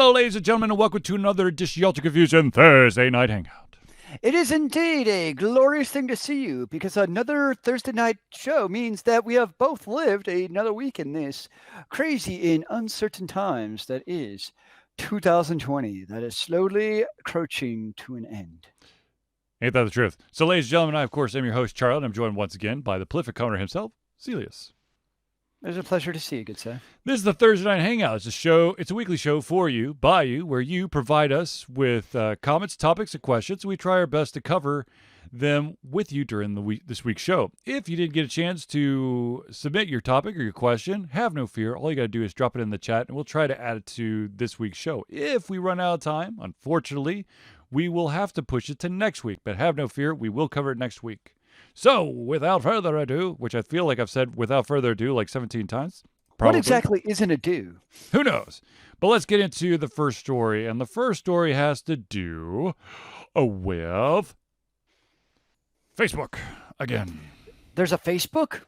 Hello, ladies and gentlemen, and welcome to another edition of Ultra Confusion Thursday Night Hangout. It is indeed a glorious thing to see you, because another Thursday night show means that we have both lived another week in this crazy and uncertain times that is 2020, that is slowly approaching to an end. Ain't that the truth? So, ladies and gentlemen, I, of course, am your host, Charlie, and I'm joined once again by the prolific owner himself, Zealeus. It's a pleasure to see you, good sir. This is the Thursday Night Hangout. It's a weekly show for you, by you, where you provide us with comments, topics, and questions. We try our best to cover them with you during this week's show. If you didn't get a chance to submit your topic or your question, have no fear. All you got to do is drop it in the chat, and we'll try to add it to this week's show. If we run out of time, unfortunately, we will have to push it to next week. But have no fear, we will cover it next week. So, without further ado, which I feel like I've said without further ado like 17 times. Probably. What exactly is an ado? Who knows? But let's get into the first story. And the first story has to do with Facebook again. There's a Facebook?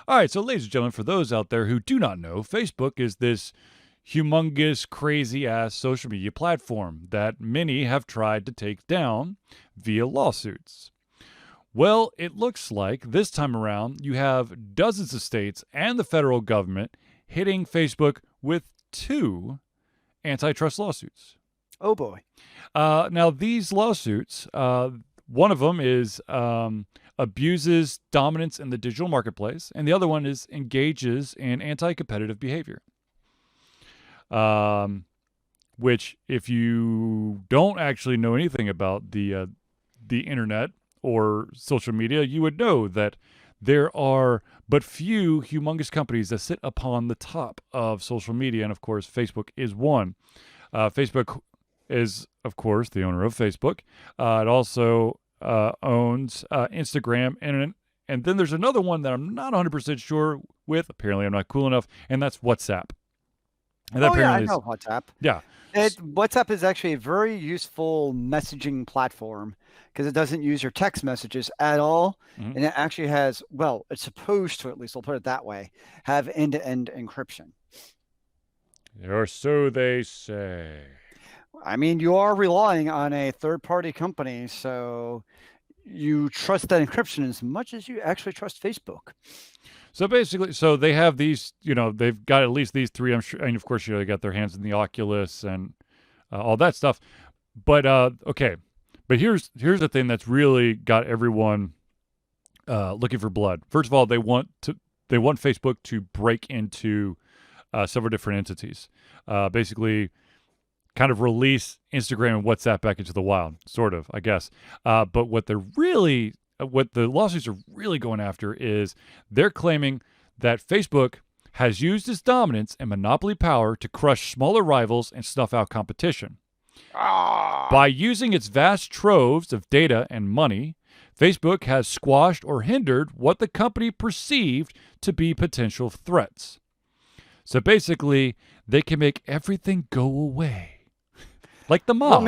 All right, so ladies and gentlemen, for those out there who do not know, Facebook is this humongous, crazy-ass social media platform that many have tried to take down via lawsuits. Well, it looks like this time around you have dozens of states and the federal government hitting Facebook with 2 antitrust lawsuits. Oh, boy. Now, these lawsuits, one of them is abuses dominance in the digital marketplace, and the other one is engages in anti-competitive behavior. Which, if you don't actually know anything about the internet or social media, you would know that there are but few humongous companies that sit upon the top of social media, and of course, Facebook is one. Facebook is, of course, the owner of Facebook. It also owns Instagram, and then there's another one that I'm not 100% sure with. Apparently, I'm not cool enough, and that's WhatsApp. And that I know WhatsApp. Yeah. WhatsApp is actually a very useful messaging platform because it doesn't use your text messages at all. Mm-hmm. And it actually has, well, it's supposed to, at least I'll put it that way, have end-to-end encryption. Or so they say. I mean, you are relying on a third-party company, so you trust that encryption as much as you actually trust Facebook. So basically, they have these, they've got at least these 3, I'm sure, and of course, they got their hands in the Oculus and all that stuff. But, okay. But here's the thing that's really got everyone looking for blood. First of all, they want Facebook to break into several different entities. Basically, kind of release Instagram and WhatsApp back into the wild, sort of, I guess. But what the lawsuits are really going after is they're claiming that Facebook has used its dominance and monopoly power to crush smaller rivals and snuff out competition. By using its vast troves of data and money, Facebook has squashed or hindered what the company perceived to be potential threats. So basically, they can make everything go away. Like the mob. Well,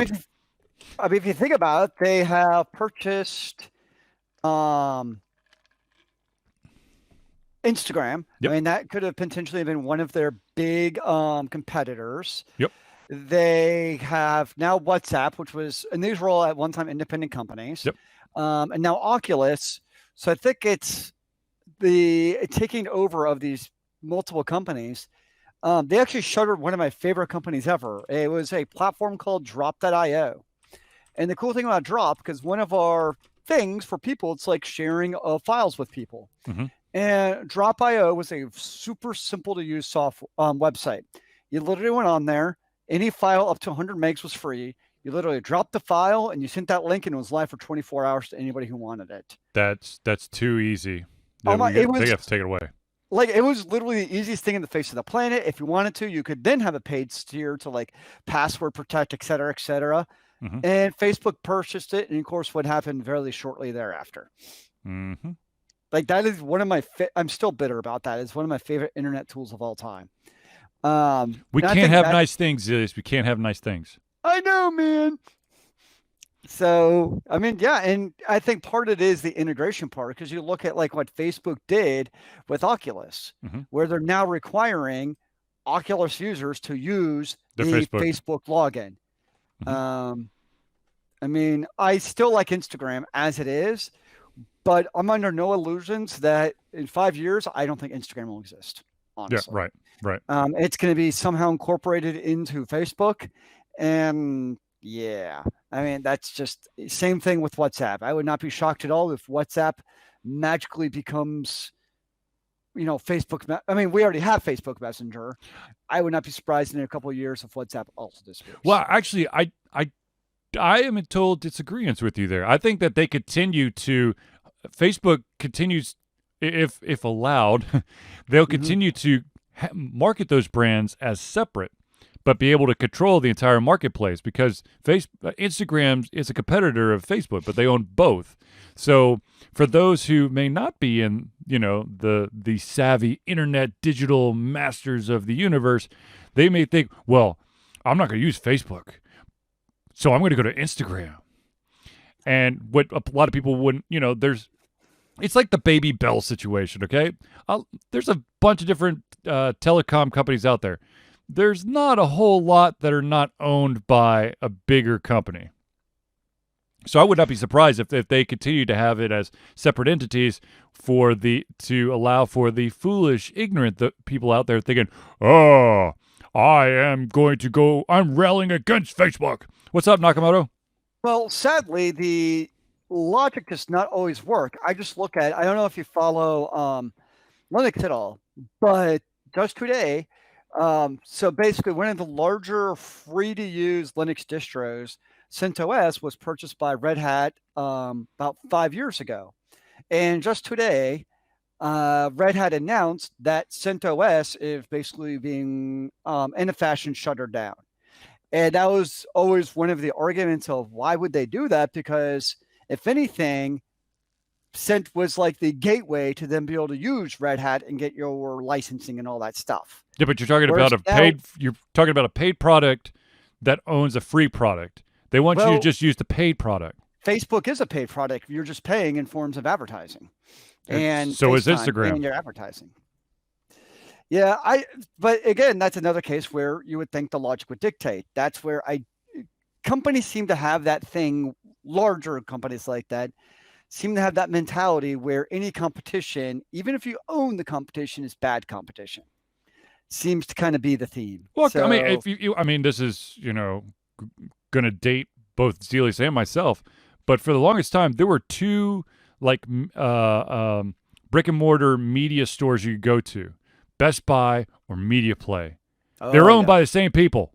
I mean, if you think about it, they have purchased Instagram. Yep. I mean, that could have potentially been one of their big competitors. Yep. They have now WhatsApp, and these were all at one time independent companies. Yep. And now Oculus. So I think it's the taking over of these multiple companies. They actually shuttered one of my favorite companies ever. It was a platform called Drop.io. And the cool thing about Drop, because one of our things for people, it's like sharing files with people. Mm-hmm. And Drop.io was a super simple to use website. You literally went on there. Any file up to 100 megs was free. You literally dropped the file and you sent that link, and it was live for 24 hours to anybody who wanted it. That's too easy. They have to take it away. Like, it was literally the easiest thing in the face of the planet. If you wanted to, you could then have a paid tier to like password protect, et cetera, et cetera. Mm-hmm. And Facebook purchased it, and of course, what happened very shortly thereafter. Mm-hmm. Like, that is one of my. I'm still bitter about that. It's one of my favorite internet tools of all time. We can't have nice things, Zealeus. We can't have nice things. I know, man. So, I mean, yeah, and I think part of it is the integration part, because you look at like what Facebook did with Oculus, mm-hmm. where they're now requiring Oculus users to use The the Facebook. Facebook login. Mhm. Um, I mean, I still like Instagram as it is, but I'm under no illusions that in 5 years, I don't think Instagram will exist, Yeah, honestly. right, right. It's going to be somehow incorporated into Facebook. And yeah, I mean, that's just same thing with WhatsApp. I would not be shocked at all if WhatsApp magically becomes, Facebook. I mean, we already have Facebook Messenger. I would not be surprised in a couple of years if WhatsApp also disappears. Well, actually, I am in total disagreement with you there. I think that they continue to Facebook continues, if allowed, they'll Mm-hmm. continue to market those brands as separate, but be able to control the entire marketplace because Instagram is a competitor of Facebook, but they own both. So for those who may not be in, the savvy internet digital masters of the universe, they may think, well, I'm not going to use Facebook, so I'm going to go to Instagram. And what a lot of people wouldn't, it's like the Baby Bell situation, okay? There's a bunch of different telecom companies out there. There's not a whole lot that are not owned by a bigger company. So I would not be surprised if they continue to have it as separate entities to allow for the foolish, ignorant people out there thinking, oh, I'm railing against Facebook. What's up, Nakamoto? Well, sadly, the logic does not always work. I just look at, I don't know if you follow Linux at all, but just today, so basically, one of the larger free to use Linux distros, CentOS, was purchased by Red Hat about 5 years ago. And just today, Red Hat announced that CentOS is basically being, in a fashion, shuttered down. And that was always one of the arguments of why would they do that? Because if anything, Cent was like the gateway to them be able to use Red Hat and get your licensing and all that stuff. Yeah, but you're talking Whereas about now, a paid product that owns a free product. They want you to well, just use the paid product. Facebook is a paid product. You're just paying in forms of advertising and So is FaceTime and Instagram. your advertising. Yeah, but again, that's another case where you would think the logic would dictate. That's where companies seem to have that thing, larger companies like that seem to have that mentality where any competition, even if you own the competition, is bad competition. Seems to kind of be the theme. Look, I mean, So I mean, this is going to date both Zealeus and myself, but for the longest time, there were two like brick and mortar media stores you could go to, Best Buy or Media Play. They're oh owned yeah. by the same people.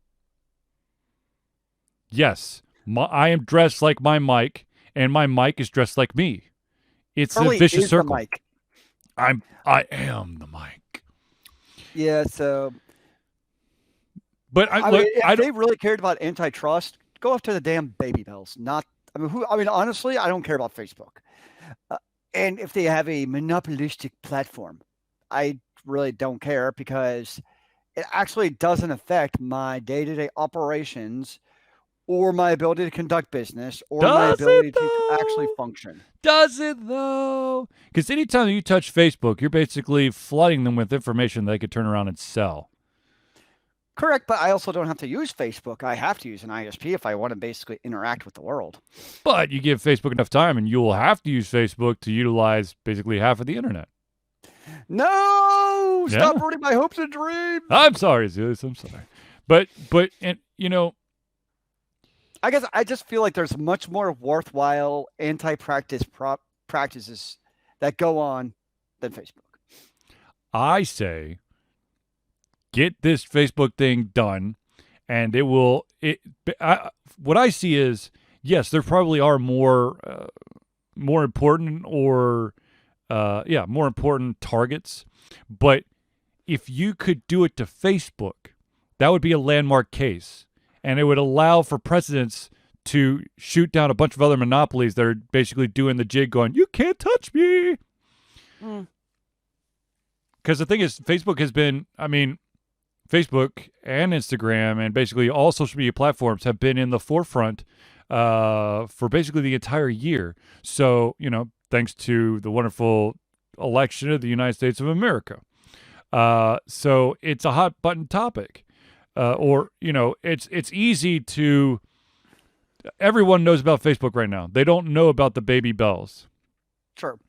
Yes, I am dressed like my mic, and my mic is dressed like me. It's a Curly vicious is the circle. mic. I am the mic. Yeah, so But I look, mean, I if don't. they really cared about antitrust, go after the damn baby bells. Not, I mean, I mean, honestly, I don't care about Facebook. Uh, and if they have a monopolistic platform, I really don't care because it actually doesn't affect my day to day operations or my ability to conduct business or my Does it ability to actually though? function. Does it though? Because anytime you touch Facebook, you're basically flooding them with information they could turn around and sell. Correct, but I also don't have to use Facebook. I have to use an ISP if I want to basically interact with the world. But you give Facebook enough time, and you will have to use Facebook to utilize basically half of the internet. No, stop Yeah, ruining my hopes and dreams. I'm sorry, Zeus. I'm sorry, but and I guess I just feel like there's much more worthwhile anti-practice practices that go on than Facebook. I say get this Facebook thing done, and it will. What I see is yes, there probably are more important or more important targets, but if you could do it to Facebook, that would be a landmark case, and it would allow for presidents to shoot down a bunch of other monopolies that are basically doing the jig, going, "You can't touch me." Mm. Because the thing is, Facebook has been, I mean, Facebook and Instagram and basically all social media platforms have been in the forefront for basically the entire year. So, thanks to the wonderful election of the United States of America. So it's a hot button topic. Or it's easy to. Everyone knows about Facebook right now. They don't know about the baby bells. Sure.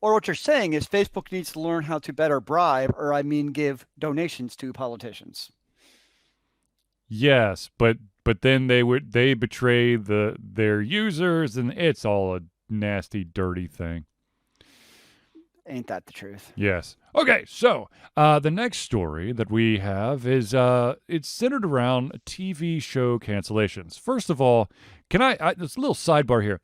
Or what you're saying is Facebook needs to learn how to better bribe, or I mean, give donations to politicians. Yes, but then they betray their users, and it's all a nasty, dirty thing. Ain't that the truth? Yes. Okay, so the next story that we have is it's centered around TV show cancellations. First of all, there's a little sidebar here.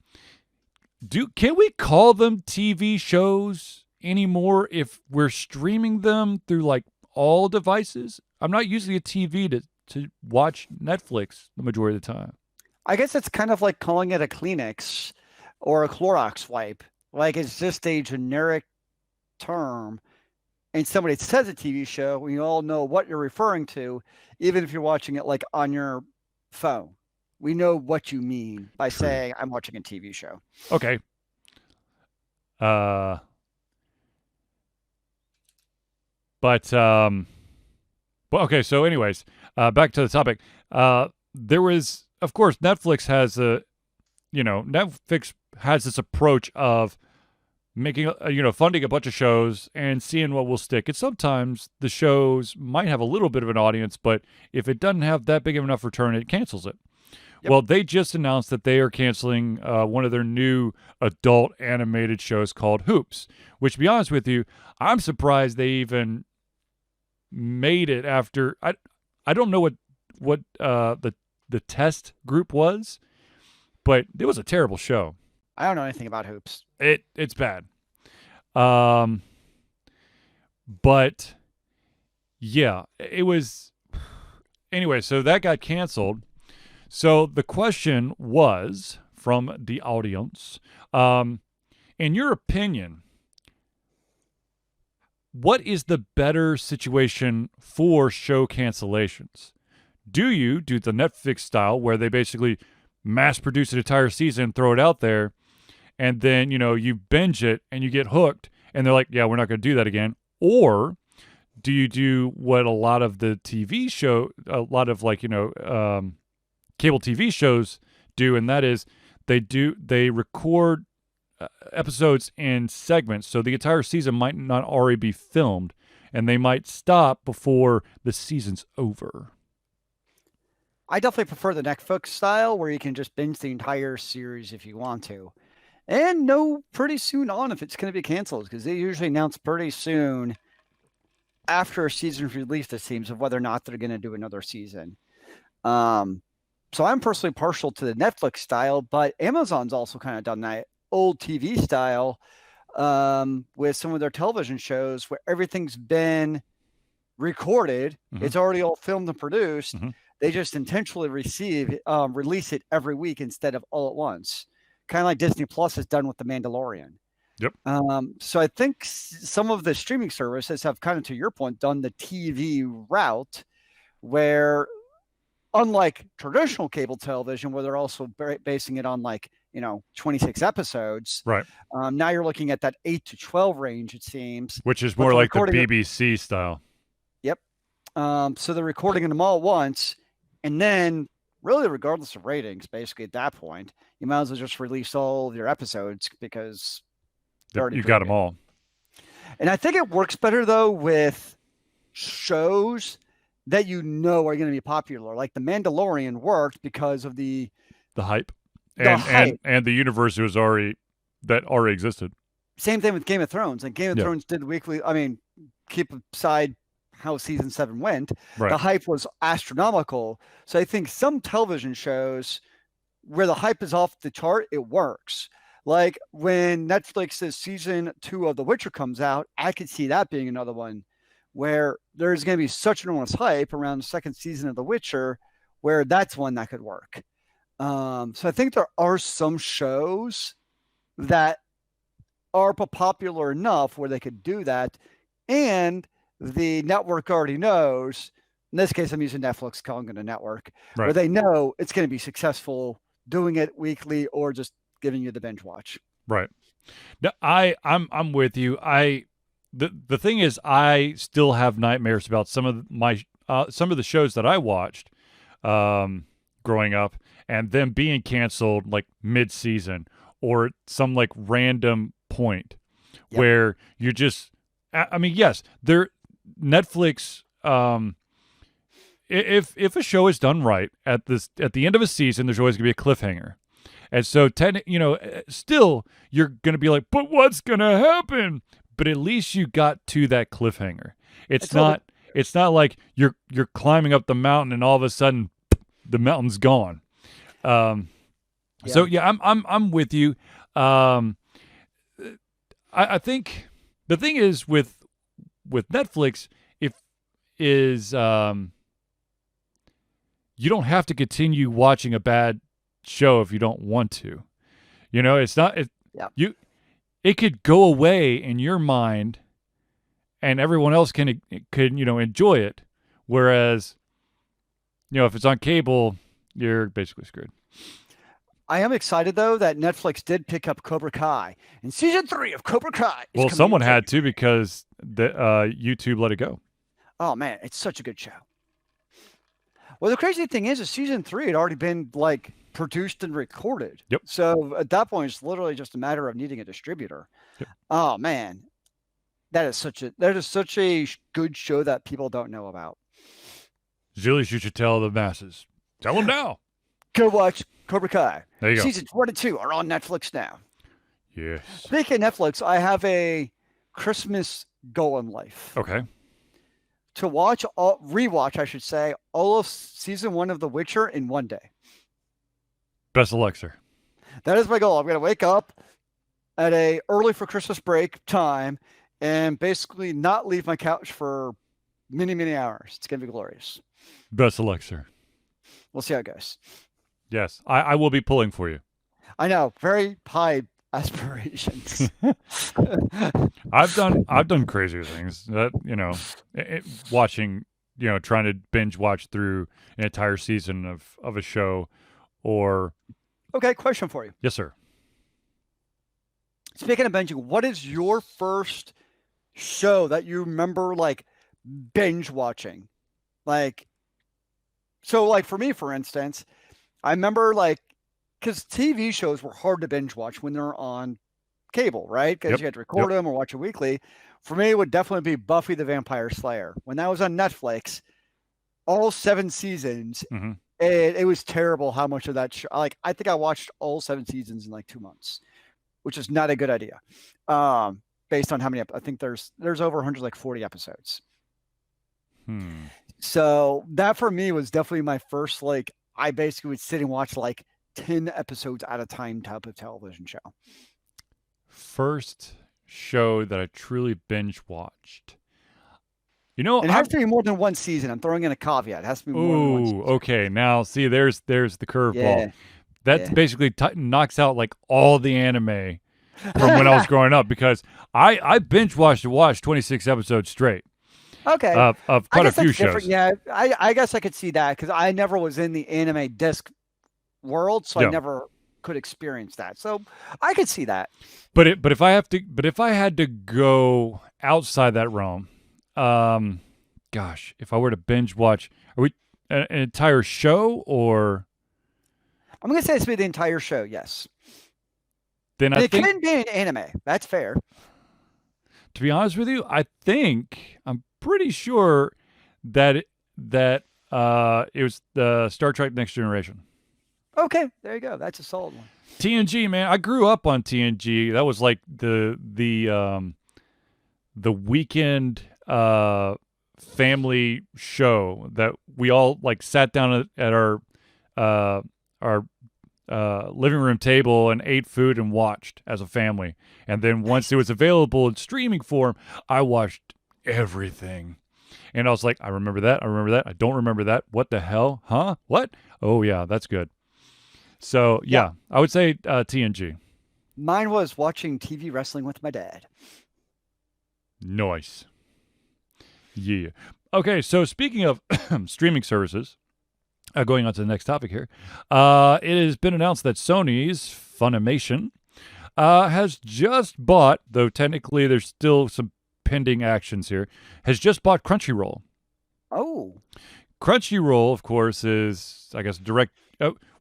Can we call them TV shows anymore if we're streaming them through like all devices? I'm not using a TV to watch Netflix the majority of the time. I guess it's kind of like calling it a Kleenex or a Clorox wipe. Like it's just a generic term. And somebody says a TV show, we all know what you're referring to, even if you're watching it like on your phone. We know what you mean by True. saying I'm watching a TV show. Okay. But okay, so anyways, back to the topic. There was, of course, Netflix has this approach of making, funding a bunch of shows and seeing what will stick. And sometimes the shows might have a little bit of an audience, but if it doesn't have that big of enough return, it cancels it. Yep. Well, they just announced that they are canceling one of their new adult animated shows called Hoops, which, to be honest with you, I'm surprised they even made it after. I don't know what the test group was, but it was a terrible show. I don't know anything about Hoops. It's bad. But yeah, it was. Anyway, so that got canceled. So the question was from the audience, in your opinion, what is the better situation for show cancellations? Do you do the Netflix style where they basically mass produce an entire season, throw it out there, and then, you binge it and you get hooked and they're like, yeah, we're not going to do that again? Or do you do what a lot of the TV show, a lot of cable TV shows do, and that is they record episodes in segments, so the entire season might not already be filmed, and they might stop before the season's over. I definitely prefer the Netflix style where you can just binge the entire series if you want to. And know pretty soon on if it's going to be canceled, because they usually announce pretty soon after a season's release, it seems, of whether or not they're going to do another season. So I'm personally partial to the Netflix style, but Amazon's also kind of done that old TV style with some of their television shows where everything's been recorded. Mm-hmm. It's already all filmed and produced. Mm-hmm. They just intentionally release it every week instead of all at once. Kind of like Disney Plus has done with The Mandalorian. Yep. So I think some of the streaming services have kind of, to your point, done the TV route where, unlike traditional cable television, where they're also basing it on 26 episodes. Right. Now you're looking at that 8 to 12 range, it seems. Which is more like the BBC style. Yep. So they're recording them all at once. And then, really, regardless of ratings, basically at that point, you might as well just release all of your episodes because you got them all. And I think it works better, though, with shows that are going to be popular. Like The Mandalorian worked because of the hype. And the universe already existed. Same thing with Game of Thrones. And Game of Thrones did weekly. I mean, keep aside how season 7 went. Right. The hype was astronomical. So I think some television shows where the hype is off the chart, it works. Like when Netflix's season 2 of The Witcher comes out, I could see that being another one where there's going to be such enormous hype around the second season of The Witcher, where that's one that could work. So I think there are some shows that are popular enough where they could do that, and the network already knows. In this case, I'm using Netflix, calling it a network, right, where they know it's going to be successful doing it weekly or just giving you the binge watch. Right. No, I'm with you. the thing is, I still have nightmares about some of the shows that I watched growing up, and them being canceled like mid-season or some like random point where you're just. I mean, yes, Netflix. If a show is done right at the end of a season, there's always gonna be a cliffhanger, and so still you're gonna be like, but what's gonna happen? But at least you got to that cliffhanger. It's not like you're climbing up the mountain and all of a sudden the mountain's gone. So yeah, I'm with you. I think the thing is with Netflix, you don't have to continue watching a bad show if you don't want to. It's not it could go away in your mind and everyone else can enjoy it. Whereas, if it's on cable, you're basically screwed. I am excited though that Netflix did pick up Cobra Kai and season 3 of Cobra Kai. Well, someone had to because YouTube let it go. Oh man, it's such a good show. Well, the crazy thing is season 3 had already been like produced and recorded. Yep. So at that point, it's literally just a matter of needing a distributor. Yep. Oh man, that is such a good show that people don't know about. Zealeus, you should tell the masses. Tell them now. Go watch Cobra Kai. There you go. Seasons 1 and 2 are on Netflix now. Yes. Speaking of Netflix, I have a Christmas goal in life. Okay. To rewatch, I should say, all of season 1 of The Witcher in one day. Best of luck, sir. That is my goal. I'm going to wake up at a early for Christmas break time and basically not leave my couch for many, many hours. It's going to be glorious. Best of luck, sir. We'll see how it goes. Yes, I will be pulling for you. I know. Very high aspirations. I've done crazier things that, watching, trying to binge watch through an entire season of a show or. Okay. Question for you. Yes, sir. Speaking of binging, what is your first show that you remember like binge watching? So for me, for instance, I remember because TV shows were hard to binge watch when they're on cable, right? Because you had to record them or watch it weekly. For me, it would definitely be Buffy the Vampire Slayer. When that was on Netflix, all 7 seasons, it was terrible how much of that show. I think I watched all 7 seasons in 2 months, which is not a good idea. Based on how many, I think there's over 140 episodes. So that for me was definitely my first, I basically would sit and watch 10 episodes at a time type of television show. First show that I truly binge watched. It has to be more than one season. I'm throwing in a caveat. It has to be more than one season. Okay. Now, see, there's the curveball. Yeah. That basically knocks out all the anime from when I was growing up because I binge watched 26 episodes straight. Okay. Of quite a few shows. Yeah, I guess I could see that because I never was in the anime disc world, so I never could experience that. So I could see that. But if I had to go outside that realm, if I were to binge watch, are we an entire show or? I'm going to say it's be the entire show. Yes. Then it can be an anime. That's fair. To be honest with you, I'm pretty sure that it was the Star Trek Next Generation. Okay, there you go. That's a solid one. TNG, man. I grew up on TNG. That was like the weekend family show that we all sat down at our living room table and ate food and watched as a family. And then once it was available in streaming form, I watched everything. And I was like, I remember that. I don't remember that. What the hell? Huh? What? Oh, yeah, that's good. So, yeah, I would say TNG. Mine was watching TV wrestling with my dad. Nice. Yeah. Okay, so speaking of streaming services, going on to the next topic here, it has been announced that Sony's Funimation has just bought, though technically there's still some pending actions here, has just bought Crunchyroll. Oh, Crunchyroll, of course, is, I guess, direct.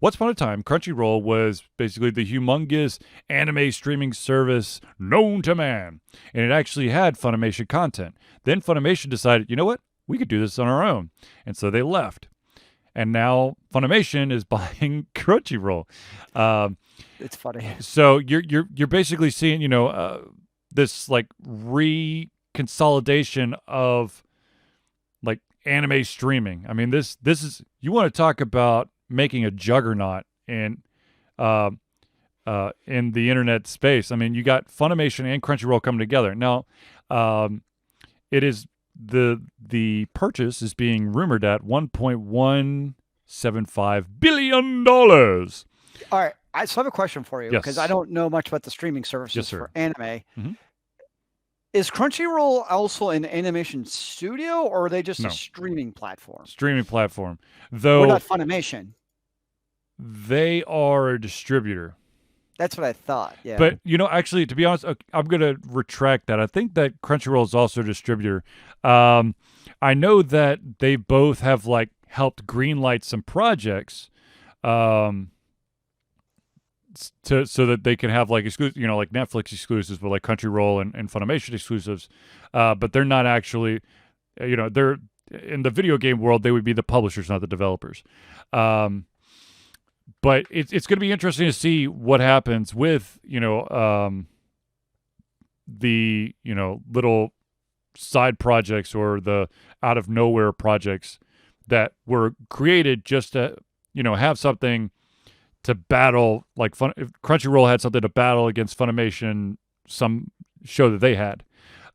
Once upon a time, Crunchyroll was basically the humongous anime streaming service known to man, and it actually had Funimation content. Then Funimation decided, you know what? We could do this on our own, and so they left. And now Funimation is buying Crunchyroll. it's funny. So you're basically seeing, this like reconsolidation of like anime streaming. I mean, this is, you want to talk about making a juggernaut in the internet space. I mean, you got Funimation and Crunchyroll coming together. Now, it is the purchase is being rumored at $1.175 billion. All right. So I have a question for you because Yes. I don't know much about the streaming services Yes, sir. for anime. Mhm. Is Crunchyroll also an animation studio, or are they just No. a streaming platform? Streaming platform. We're Though not Funimation. they are a distributor. That's what I thought. Yeah. But, actually, to be honest, I'm going to retract that. I think that Crunchyroll is also a distributor. I know that they both have, like, helped greenlight some projects so that they can have, like, like Netflix exclusives, but, like, Crunchyroll and Funimation exclusives. But they're not actually, they're, in the video game world, they would be the publishers, not the developers. But it's going to be interesting to see what happens with, the, little side projects or the out of nowhere projects that were created just to, have something to battle. Like if Crunchyroll had something to battle against Funimation, some show that they had.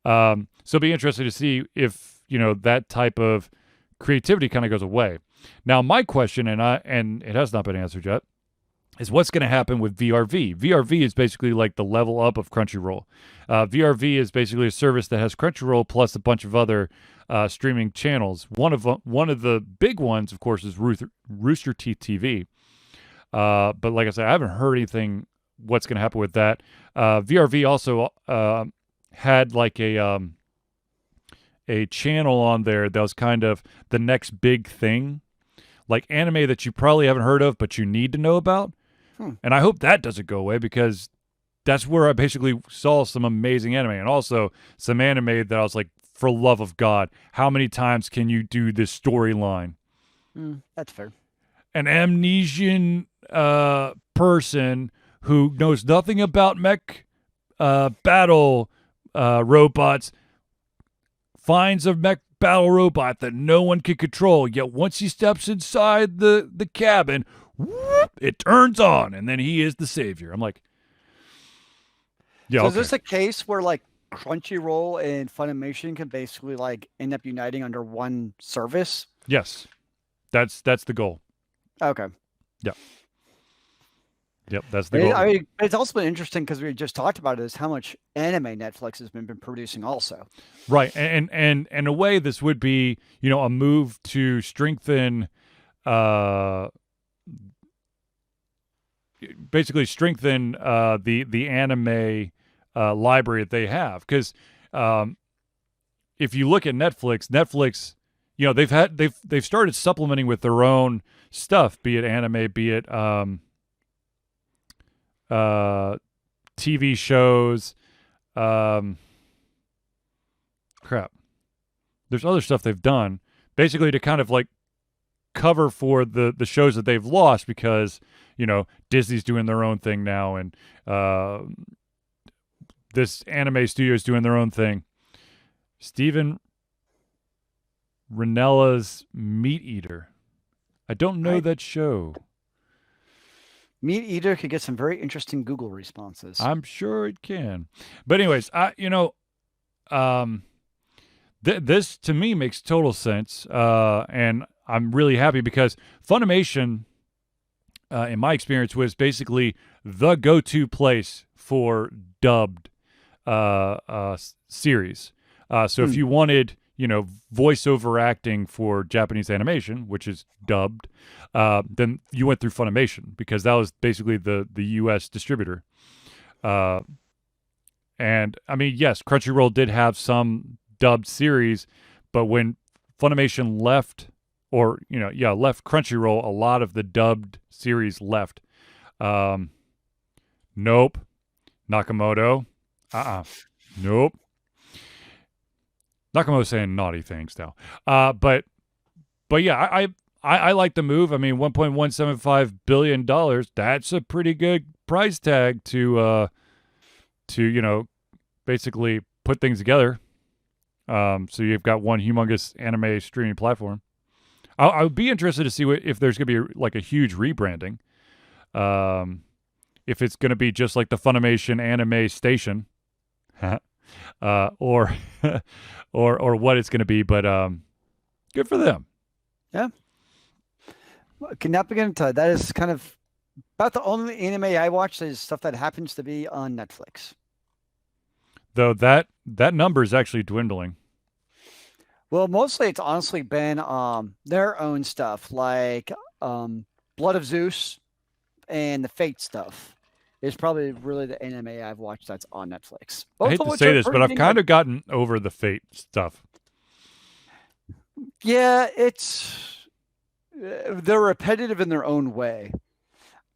So it'll be interesting to see if, that type of creativity kind of goes away. Now, my question, and it has not been answered yet, is what's going to happen with VRV. VRV is basically like the level up of Crunchyroll. VRV is basically a service that has Crunchyroll plus a bunch of other streaming channels. One of the big ones, of course, is Rooster Teeth TV. But like I said, I haven't heard anything what's going to happen with that. VRV also had like a channel on there that was kind of the next big thing, like anime that you probably haven't heard of, but you need to know about. And I hope that doesn't go away because that's where I basically saw some amazing anime and also some anime that I was like, for love of God, how many times can you do this storyline? That's fair. An amnesian person who knows nothing about mech battle robots finds a mech battle robot that no one can control, yet once he steps inside the cabin, whoop, it turns on, and then he is the savior. I'm like, yeah, so okay. is this a case where like Crunchyroll and Funimation can basically like end up uniting under one service? Yes, that's the goal. Okay. Yep, that's the goal. I mean, it's also been interesting because we just talked about it, is how much anime Netflix has been producing also. Right, and in a way, this would be, a move to strengthen, basically strengthen the anime library that they have. Because if you look at Netflix, they've started supplementing with their own stuff, be it anime, be it TV shows. Crap. There's other stuff they've done basically to kind of like cover for the shows that they've lost because, Disney's doing their own thing now and this anime studio is doing their own thing. Steven Ranella's Meat Eater. I don't know that show. Meat Eater could get some very interesting Google responses. I'm sure it can. But anyways, this to me makes total sense. And I'm really happy because Funimation, in my experience, was basically the go-to place for dubbed series. So if you wanted, voiceover acting for Japanese animation, which is dubbed, then you went through Funimation because that was basically the U.S. distributor. And I mean, yes, Crunchyroll did have some dubbed series, but when Funimation left, or left Crunchyroll, a lot of the dubbed series left. Um, nope, Nakamoto. Nope. Nakamoto's saying naughty things now. But yeah, I like the move. I mean, $1.175 billion. That's a pretty good price tag to basically put things together. So you've got one humongous anime streaming platform. I would be interested to see if there's going to be like a huge rebranding. If it's going to be just like the Funimation anime station, or or what it's going to be. But good for them. Yeah. Not begin to. That is kind of about the only anime I watch is stuff that happens to be on Netflix. Though that number is actually dwindling. Well, mostly it's honestly been their own stuff, like Blood of Zeus and the Fate stuff. Is probably really the anime I've watched that's on Netflix. I hate to say this, but I've kind of gotten over the Fate stuff. Yeah, they're repetitive in their own way.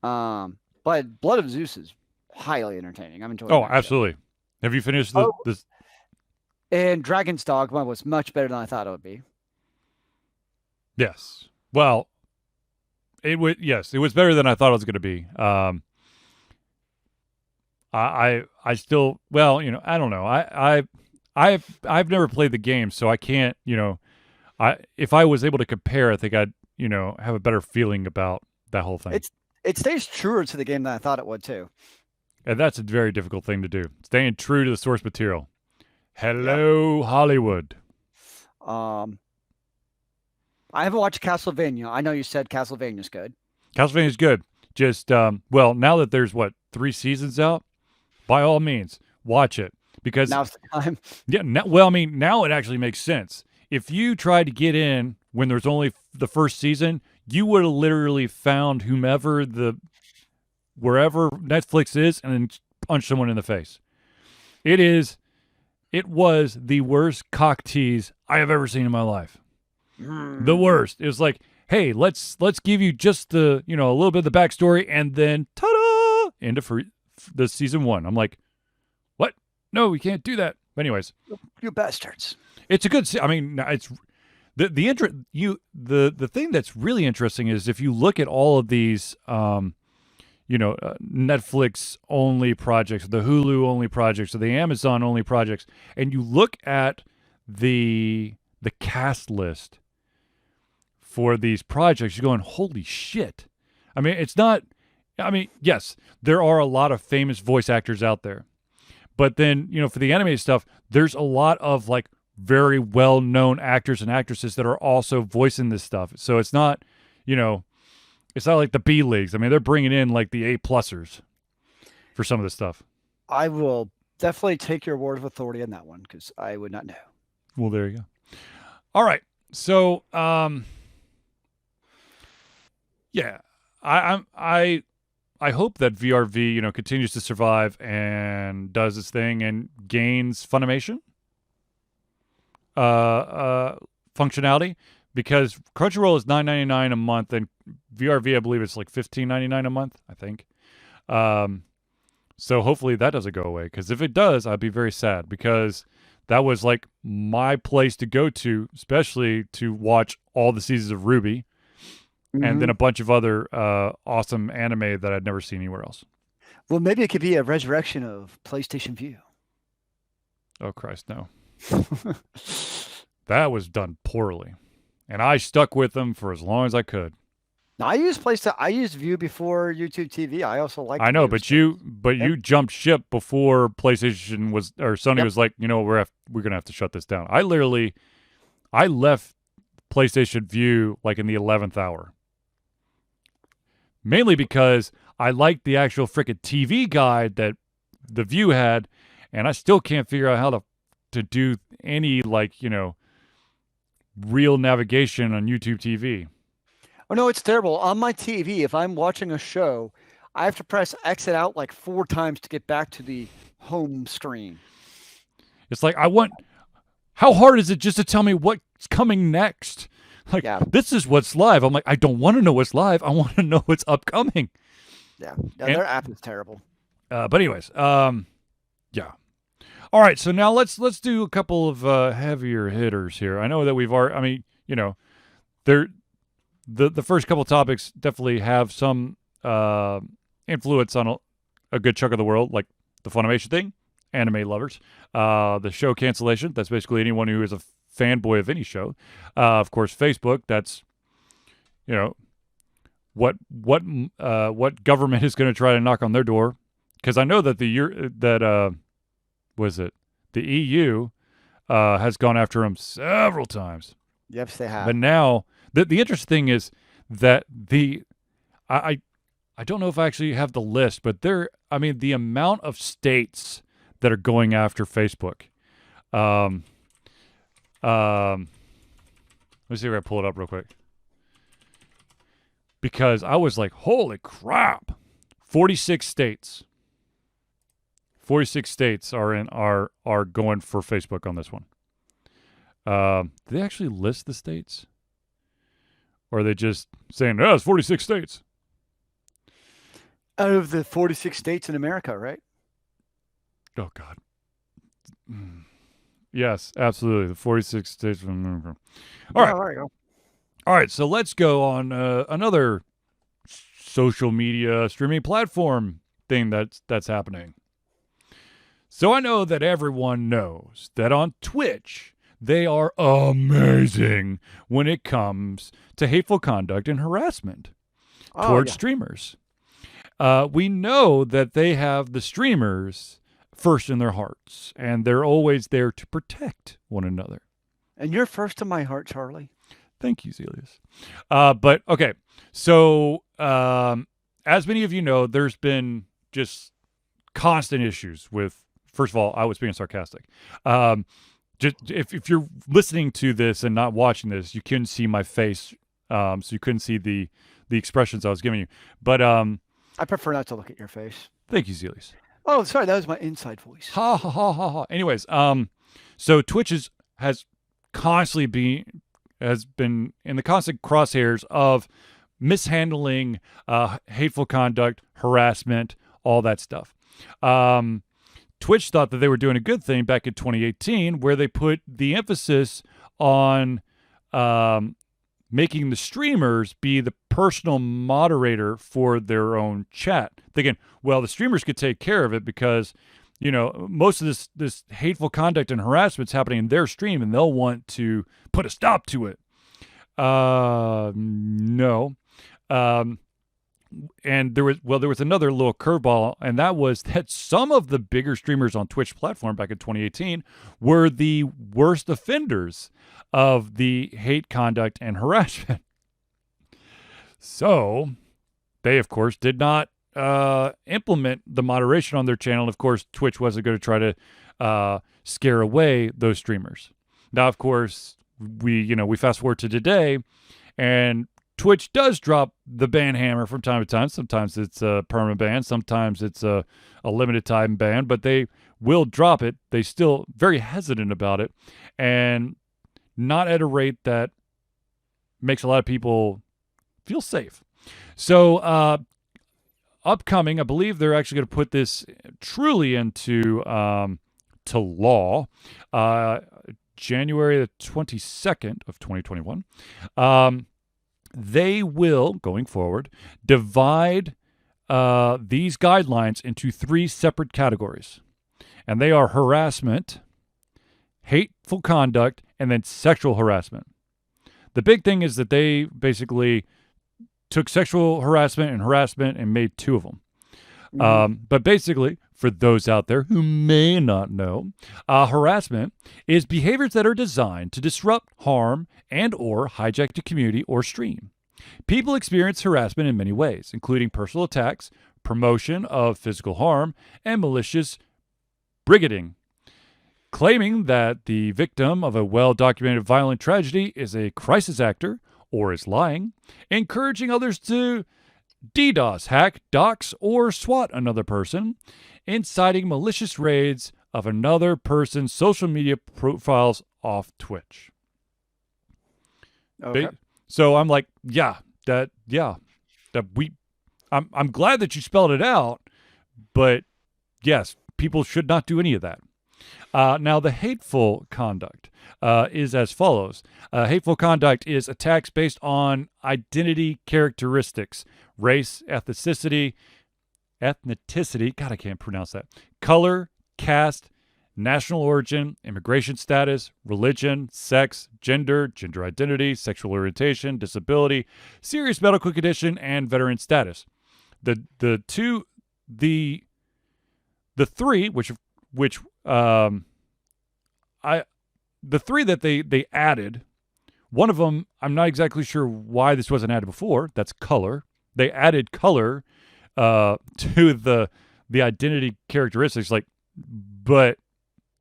But Blood of Zeus is highly entertaining. I'm enjoying. Oh, absolutely. Show. Have you finished this? And Dragon's Dogma was much better than I thought it would be. Yes. Well, it was better than I thought it was going to be. I still, well, I don't know. I've never played the game, so I can't, if I was able to compare, I think I'd, have a better feeling about that whole thing. It stays truer to the game than I thought it would too. And that's a very difficult thing to do. Staying true to the source material. Hello, Hollywood. I haven't watched Castlevania. I know you said Castlevania's good. Castlevania's good. Just, now that there's 3 seasons out, by all means, watch it. Because now's the time. Yeah, now it actually makes sense. If you tried to get in when there's only the first season, you would have literally found wherever Netflix is and then punch someone in the face. It was the worst cock tease I have ever seen in my life. The worst. It was like, hey, let's give you just the, a little bit of the backstory and then ta-da! Into the season 1. I'm like, what? No, we can't do that. But anyways. You bastards. It's a good, I mean, it's the thing that's really interesting is if you look at all of these, Netflix only projects, the Hulu only projects, or the Amazon only projects, and you look at the cast list for these projects, you're going, holy shit. I mean, yes, there are a lot of famous voice actors out there. But then, for the anime stuff, there's a lot of like very well-known actors and actresses that are also voicing this stuff. So it's not, it's not like the B leagues. I mean, they're bringing in like the A-plusers for some of this stuff. I will definitely take your word of authority on that one because I would not know. Well, there you go. All right. So, yeah, I hope that VRV, continues to survive and does its thing and gains Funimation functionality, because Crunchyroll is $9.99 a month and VRV, I believe it's like $15.99 a month, I think. So hopefully that doesn't go away, because if it does, I'd be very sad, because that was like my place to go to, especially to watch all the seasons of Ruby. Mm-hmm. And then a bunch of other awesome anime that I'd never seen anywhere else. Well, maybe it could be a resurrection of PlayStation Vue. Oh, Christ, no. That was done poorly. And I stuck with them for as long as I could. Now, I used Vue before YouTube TV. I also like. I know, but you jumped ship before PlayStation Sony was like, we're gonna have to shut this down. I left PlayStation Vue like in the 11th hour. Mainly because I liked the actual frickin' TV guide that the Vue had, and I still can't figure out how to do any real navigation on YouTube TV. Oh no, it's terrible. On my TV, if I'm watching a show, I have to press exit out like 4 times to get back to the home screen. It's like, how hard is it just to tell me what's coming next? Like, this is what's live. I'm like, I don't want to know what's live. I want to know what's upcoming. Yeah, their app is terrible. But anyways, yeah. All right, so now let's do a couple of heavier hitters here. I know that we've already, I mean, you know, the first couple topics definitely have some influence on a good chunk of the world, like the Funimation thing, anime lovers, the show Cancellation. That's basically anyone who is a fanboy of any show. Of course, Facebook. That's, you know, what government is going to try to knock on their door, because I know that the EU has gone after them several times. Yes, they have. But now the interesting thing is that I don't know if I actually have the list, but the amount of states that are going after Facebook. Let me see if I pull it up real quick. Because I was like, holy crap. 46 states. 46 states are going for Facebook on this one. Did they actually list the states? Or are they just saying, oh, it's 46 states? Out of the 46 states in America, right? Oh, God. Yes, absolutely. The 46 states from America. All right. There you go. All right, so let's go on another social media streaming platform thing that's happening. So I know that everyone knows that on Twitch, they are amazing when it comes to hateful conduct and harassment towards streamers. We know that they have the streamers first in their hearts, and they're always there to protect one another. And you're first in my heart, Charlie. Thank you, Zealeus. But, okay, so as many of you know, there's been just constant issues with, first of all, I was being sarcastic. Just if you're listening to this and not watching this, you couldn't see my face, so you couldn't see the expressions I was giving you. But I prefer not to look at your face. Thank you, Zealeus. Oh, sorry, that was my inside voice. Ha ha ha ha ha. Anyways, so Twitch has been in the constant crosshairs of mishandling, hateful conduct, harassment, all that stuff. Twitch thought that they were doing a good thing back in 2018, where they put the emphasis on making the streamers be the personal moderator for their own chat. Thinking, well, the streamers could take care of it because, you know, most of this hateful conduct and harassment is happening in their stream, and they'll want to put a stop to it. No. And there was another little curveball, and that was that some of the bigger streamers on Twitch platform back in 2018 were the worst offenders of the hate conduct and harassment. So they, of course, did not implement the moderation on their channel. And of course, Twitch wasn't going to try to scare away those streamers. Now, of course, we fast forward to today, and Twitch does drop the ban hammer from time to time. Sometimes it's a permanent ban. Sometimes it's a limited time ban, but they will drop it. They still very hesitant about it, and not at a rate that makes a lot of people feel safe. So upcoming, I believe they're actually going to put this truly into to law January the 22nd of 2021. They will, going forward, divide these guidelines into 3 separate categories. And they are harassment, hateful conduct, and then sexual harassment. The big thing is that they basically took sexual harassment and made 2 of them. Mm-hmm. But basically, for those out there who may not know, harassment is behaviors that are designed to disrupt, harm, and or hijack the community or stream. People experience harassment in many ways, including personal attacks, promotion of physical harm, and malicious brigading. Claiming that the victim of a well-documented violent tragedy is a crisis actor or is lying, encouraging others to DDoS, hack, dox, or swat another person, inciting malicious raids of another person's social media profiles off Twitch. Okay. So I'm like, I'm glad that you spelled it out, but yes, people should not do any of that. Now, the hateful conduct is as follows. Hateful conduct is attacks based on identity characteristics, race, ethnicity, God, I can't pronounce that, color, caste, national origin, immigration status, religion, sex, gender identity, sexual orientation, disability, serious medical condition, and veteran status. The three that they added, one of them, I'm not exactly sure why this wasn't added before. That's color. They added color to the identity characteristics, but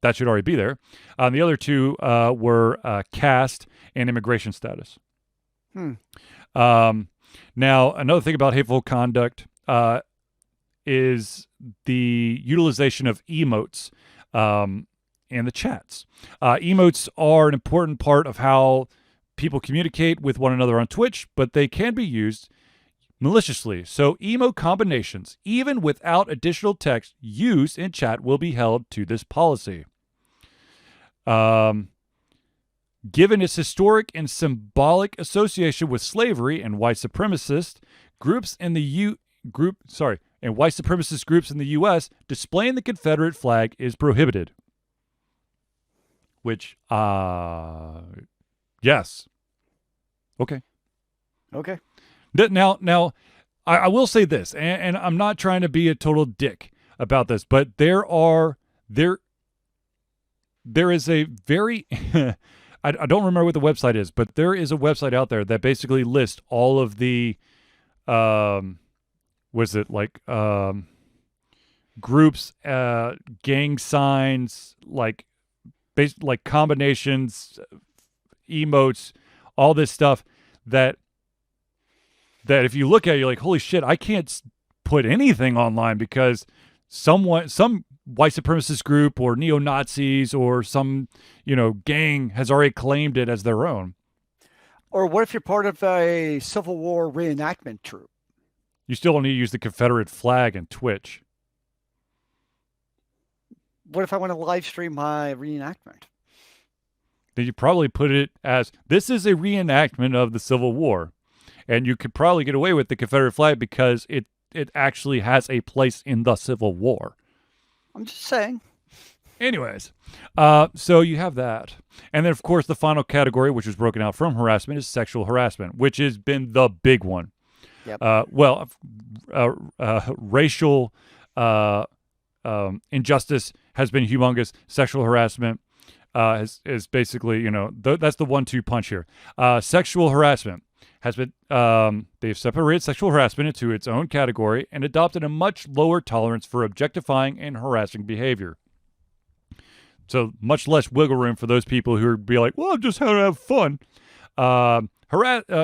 that should already be there. The other two were caste and immigration status. Now, another thing about hateful conduct is the utilization of emotes in the chats. Emotes are an important part of how people communicate with one another on Twitch, but they can be used maliciously. So emote combinations, even without additional text used in chat, will be held to this policy. Given its historic and symbolic association with slavery and white supremacist groups in the white supremacist groups in the U.S., displaying the Confederate flag is prohibited. Which, yes. Okay. Now, I will say this, and I'm not trying to be a total dick about this, but there is a very, I don't remember what the website is, but there is a website out there that basically lists all of the, groups, gang signs, like combinations, emotes, all this stuff that if you look at it, you're like, holy shit, I can't put anything online because some white supremacist group or neo-Nazis or some, gang has already claimed it as their own. Or what if you're part of a Civil War reenactment troupe? You still don't need to use the Confederate flag in Twitch. What if I want to live stream my reenactment? Then you probably put it as, this is a reenactment of the Civil War. And you could probably get away with the Confederate flag because it actually has a place in the Civil War. I'm just saying. Anyways, so you have that. And then, of course, the final category, which was broken out from harassment, is sexual harassment, which has been the big one. Yep. Racial injustice has been humongous. Sexual harassment is basically, that's the 1-2 punch here. Sexual harassment has been, they've separated sexual harassment into its own category and adopted a much lower tolerance for objectifying and harassing behavior. So much less wiggle room for those people who would be like, well, I'm just here to have fun.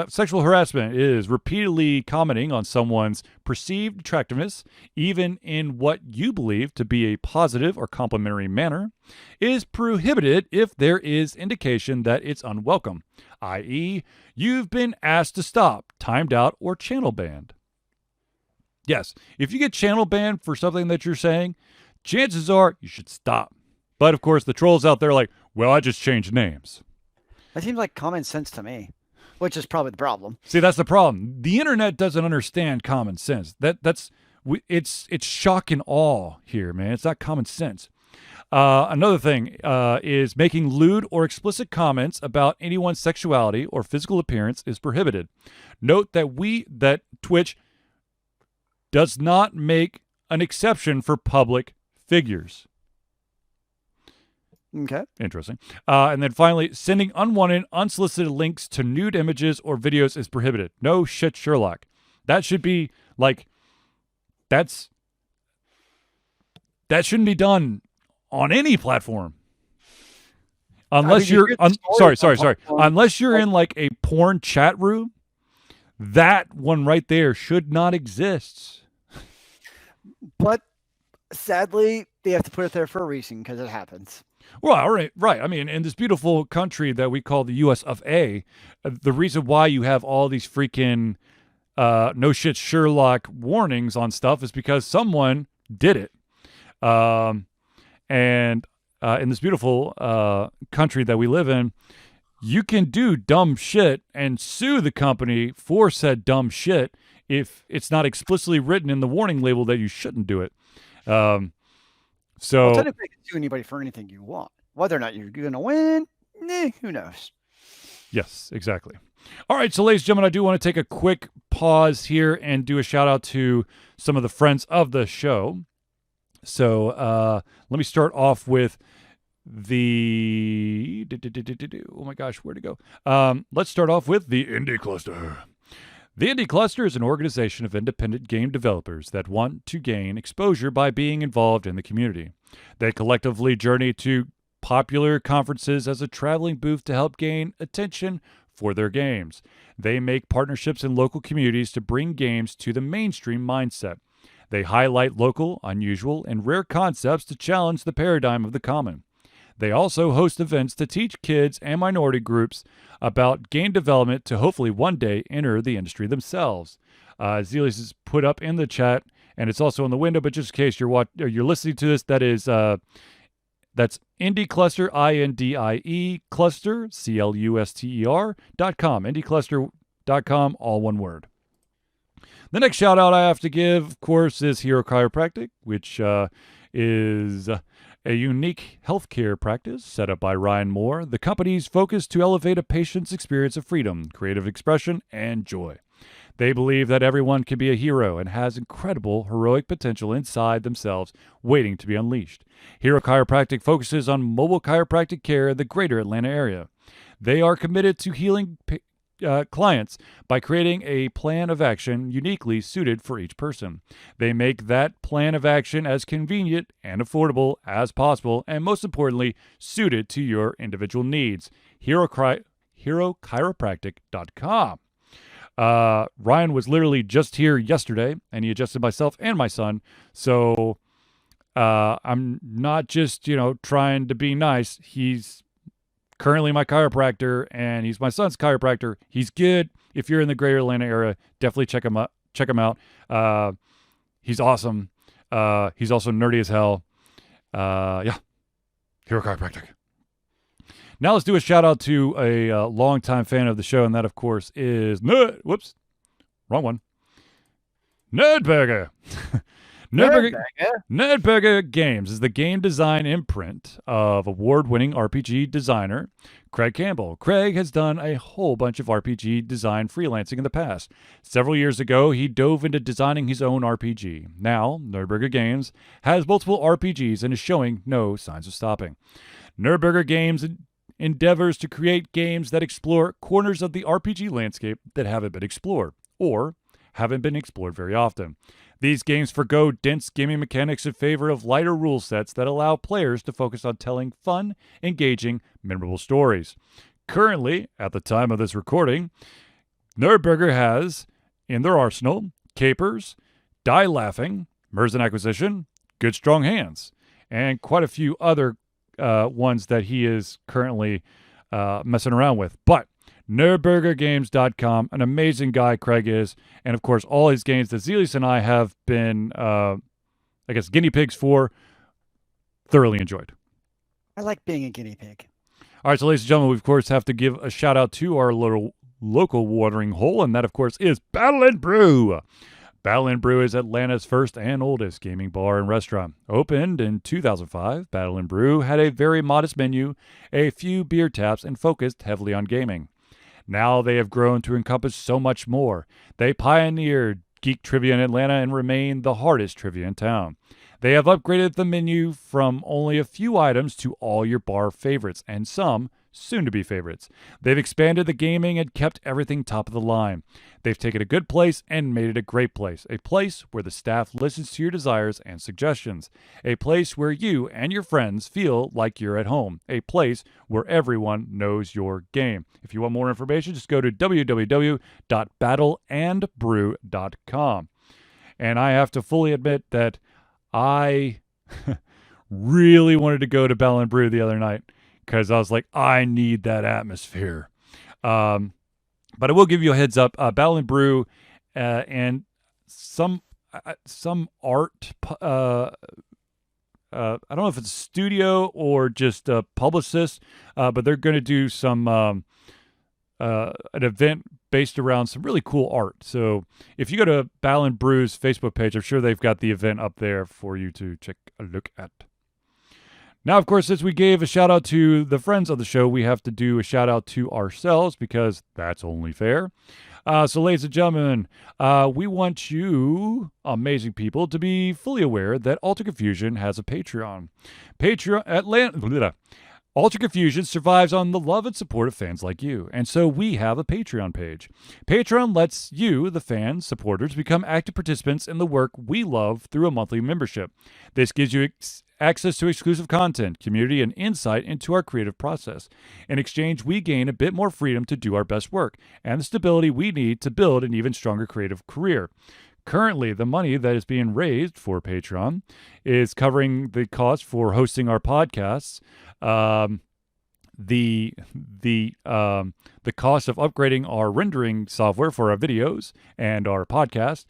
Sexual harassment is repeatedly commenting on someone's perceived attractiveness, even in what you believe to be a positive or complimentary manner, is prohibited if there is indication that it's unwelcome, i.e., you've been asked to stop, timed out, or channel banned. Yes, if you get channel banned for something that you're saying, chances are you should stop. But, of course, the trolls out there are like, well, I just changed names. That seems like common sense to me, which is probably the problem. See, that's the problem. The internet doesn't understand common sense. It's shock and awe here, man. It's not common sense. Another thing is making lewd or explicit comments about anyone's sexuality or physical appearance is prohibited. Note that Twitch does not make an exception for public figures. Okay. Interesting. And then finally, sending unwanted, unsolicited links to nude images or videos is prohibited. No shit, Sherlock. That should be that shouldn't be done on any platform. Unless unless you're in like a porn chat room, that one right there should not exist. But Sadly, they have to put it there for a reason because it happens. Well, right. I mean, in this beautiful country that we call the U.S. of A., the reason why you have all these freaking no shit Sherlock warnings on stuff is because someone did it. Um, and in this beautiful country that we live in, you can do dumb shit and sue the company for said dumb shit if it's not explicitly written in the warning label that you shouldn't do it. Um, Well, so technically, you can sue anybody for anything you want. Whether or not you're going to win, who knows? yes, exactly. All right, so ladies and gentlemen, I do want to take a quick pause here and do a shout out to some of the friends of the show. So let me start off with the oh my gosh, where'd it go? Let's start off with the Indie Cluster. The Indie Cluster is an organization of independent game developers that want to gain exposure by being involved in the community. They collectively journey to popular conferences as a traveling booth to help gain attention for their games. They make partnerships in local communities to bring games to the mainstream mindset. They highlight local, unusual, and rare concepts to challenge the paradigm of the common. They also host events to teach kids and minority groups about game development to hopefully one day enter the industry themselves. Zealeus is put up in the chat, and it's also in the window. But just in case you're listening to this, that's Indie Cluster, INDIE Cluster, CLUSTER.com, IndieCluster.com, all one word. The next shout out I have to give, of course, is Hero Chiropractic, which is a unique healthcare practice set up by Ryan Moore. The company's focus to elevate a patient's experience of freedom, creative expression, and joy. They believe that everyone can be a hero and has incredible heroic potential inside themselves waiting to be unleashed. Hero Chiropractic focuses on mobile chiropractic care in the greater Atlanta area. They are committed to healing clients by creating a plan of action uniquely suited for each person. They make that plan of action as convenient and affordable as possible, and most importantly, suited to your individual needs. HeroChiropractic.com. Ryan was literally just here yesterday, and he adjusted myself and my son. So I'm not just trying to be nice. He's currently my chiropractor, and he's my son's chiropractor. He's good. If you're in the greater Atlanta area, definitely check him out. He's awesome. He's also nerdy as hell. Yeah, Hero Chiropractic. Now let's do a shout out to a longtime fan of the show, and that, of course, is whoops, wrong one. Nerdburger. Nerdburger Games is the game design imprint of award-winning RPG designer Craig Campbell. Craig has done a whole bunch of RPG design freelancing in the past. Several years ago, he dove into designing his own RPG. Now, Nerdburger Games has multiple RPGs and is showing no signs of stopping. Nerdburger Games endeavors to create games that explore corners of the RPG landscape that haven't been explored, or haven't been explored very often. These games forgo dense gaming mechanics in favor of lighter rule sets that allow players to focus on telling fun, engaging, memorable stories. Currently, at the time of this recording, Nerdburger has in their arsenal Capers, Die Laughing, Merzen Acquisition, Good Strong Hands, and quite a few other ones that he is currently messing around with. But NerdburgerGames.com, an amazing guy Craig is, and of course all his games that Zealeus and I have been, guinea pigs for, thoroughly enjoyed. I like being a guinea pig. All right, so ladies and gentlemen, we of course have to give a shout out to our little local watering hole, and that of course is Battle and Brew. Battle and Brew is Atlanta's first and oldest gaming bar and restaurant. Opened in 2005, Battle and Brew had a very modest menu, a few beer taps, and focused heavily on gaming. Now they have grown to encompass so much more. They pioneered geek trivia in Atlanta and remain the hardest trivia in town. They have upgraded the menu from only a few items to all your bar favorites, and some soon-to-be favorites. They've expanded the gaming and kept everything top of the line. They've taken a good place and made it a great place, a place where the staff listens to your desires and suggestions, a place where you and your friends feel like you're at home, a place where everyone knows your game. If you want more information, just go to www.battleandbrew.com. And I have to fully admit that I really wanted to go to Bell and Brew the other night because I was like, I need that atmosphere. But I will give you a heads up. Bell and Brew and some art. I don't know if it's a studio or just a publicist, but they're going to do some an event based around some really cool art. So if you go to Bell and Brew's Facebook page, I'm sure they've got the event up there for you to check a look at. Now, of course, since we gave a shout out to the friends of the show, we have to do a shout out to ourselves because that's only fair. So, ladies and gentlemen, we want you, amazing people, to be fully aware that Alter Confusion has a Patreon. Alter Confusion survives on the love and support of fans like you, and so we have a Patreon page. Patreon lets you, the fans, supporters, become active participants in the work we love through a monthly membership. This gives you access to exclusive content, community, and insight into our creative process. In exchange, we gain a bit more freedom to do our best work, and the stability we need to build an even stronger creative career. Currently, the money that is being raised for Patreon is covering the cost for hosting our podcasts, the cost of upgrading our rendering software for our videos and our podcast,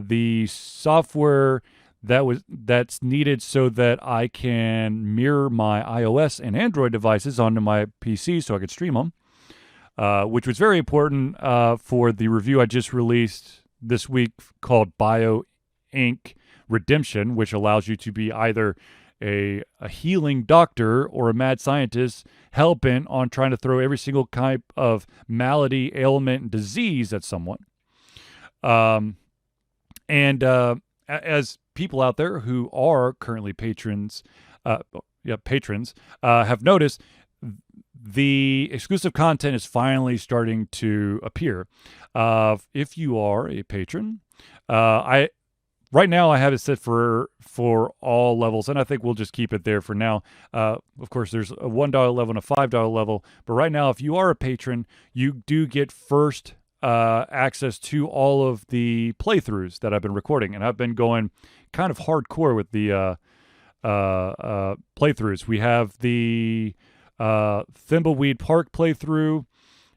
the software that's needed so that I can mirror my iOS and Android devices onto my PC so I could stream them, which was very important for the review I just released this week called Bio Inc. Redemption, which allows you to be either a healing doctor or a mad scientist hell-bent on trying to throw every single type of malady, ailment, and disease at someone. As people out there who are currently patrons have noticed, the exclusive content is finally starting to appear. If you are a patron, right now I have it set for all levels, and I think we'll just keep it there for now. Of course, there's a $1 level and a $5 level, but right now, if you are a patron, you do get first access to all of the playthroughs that I've been recording, and I've been going kind of hardcore with the playthroughs. We have the Thimbleweed Park playthrough,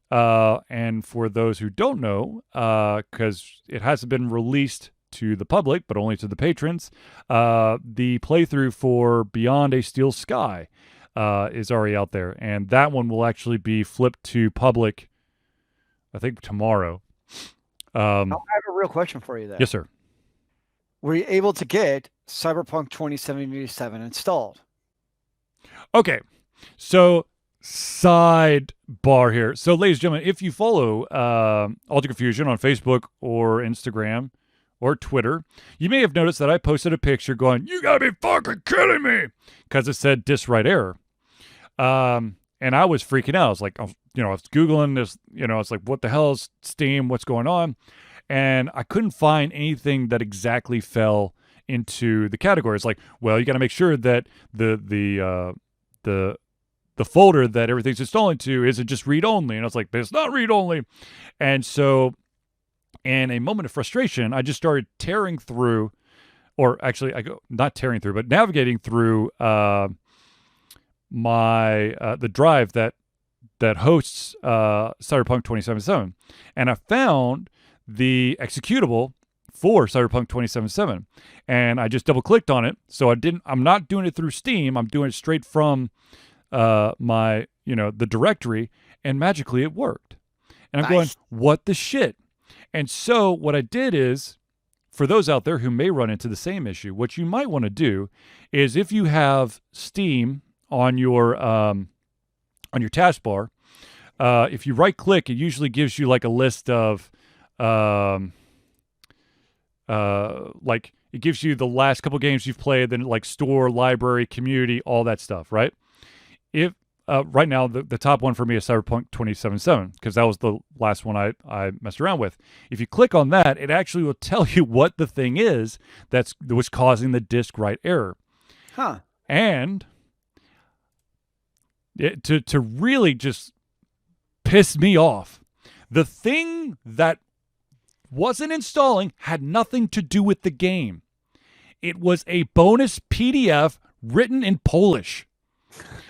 and for those who don't know, because it hasn't been released to the public, but only to the patrons, the playthrough for Beyond a Steel Sky is already out there, and that one will actually be flipped to public, I think, tomorrow. I have a real question for you, though. Yes, sir. Were you able to get Cyberpunk 2077 installed? Okay, so sidebar here. So, ladies and gentlemen, if you follow Alter Confusion on Facebook or Instagram or Twitter, you may have noticed that I posted a picture going, "You gotta be fucking kidding me," because it said "Disk Write Error." And I was freaking out. I was like, I was Googling this, I was like, what the hell is Steam? What's going on? And I couldn't find anything that exactly fell into the categories. Like, well, you got to make sure that the folder that everything's installing to isn't just read only. And I was like, but it's not read only. And so, in a moment of frustration, I just started tearing through, or actually, not tearing through, but navigating through the drive that hosts Cyberpunk 2077, and I found the executable for Cyberpunk 2077, and I just double clicked on it. So I'm not doing it through Steam. I'm doing it straight from my the directory, and magically it worked. And I'm going, what the shit? And so what I did is, for those out there who may run into the same issue, what you might want to do is, if you have Steam on your taskbar, if you right click, it usually gives you like a list of like it gives you the last couple games you've played, then like store, library, community, all that stuff, right? If right now the top one for me is Cyberpunk 2077, because that was the last one I messed around with. If you click on that, it actually will tell you what the thing is that was causing the disk write error. Huh. And to really just piss me off, the thing that wasn't installing had nothing to do with the game. It was a bonus PDF written in Polish.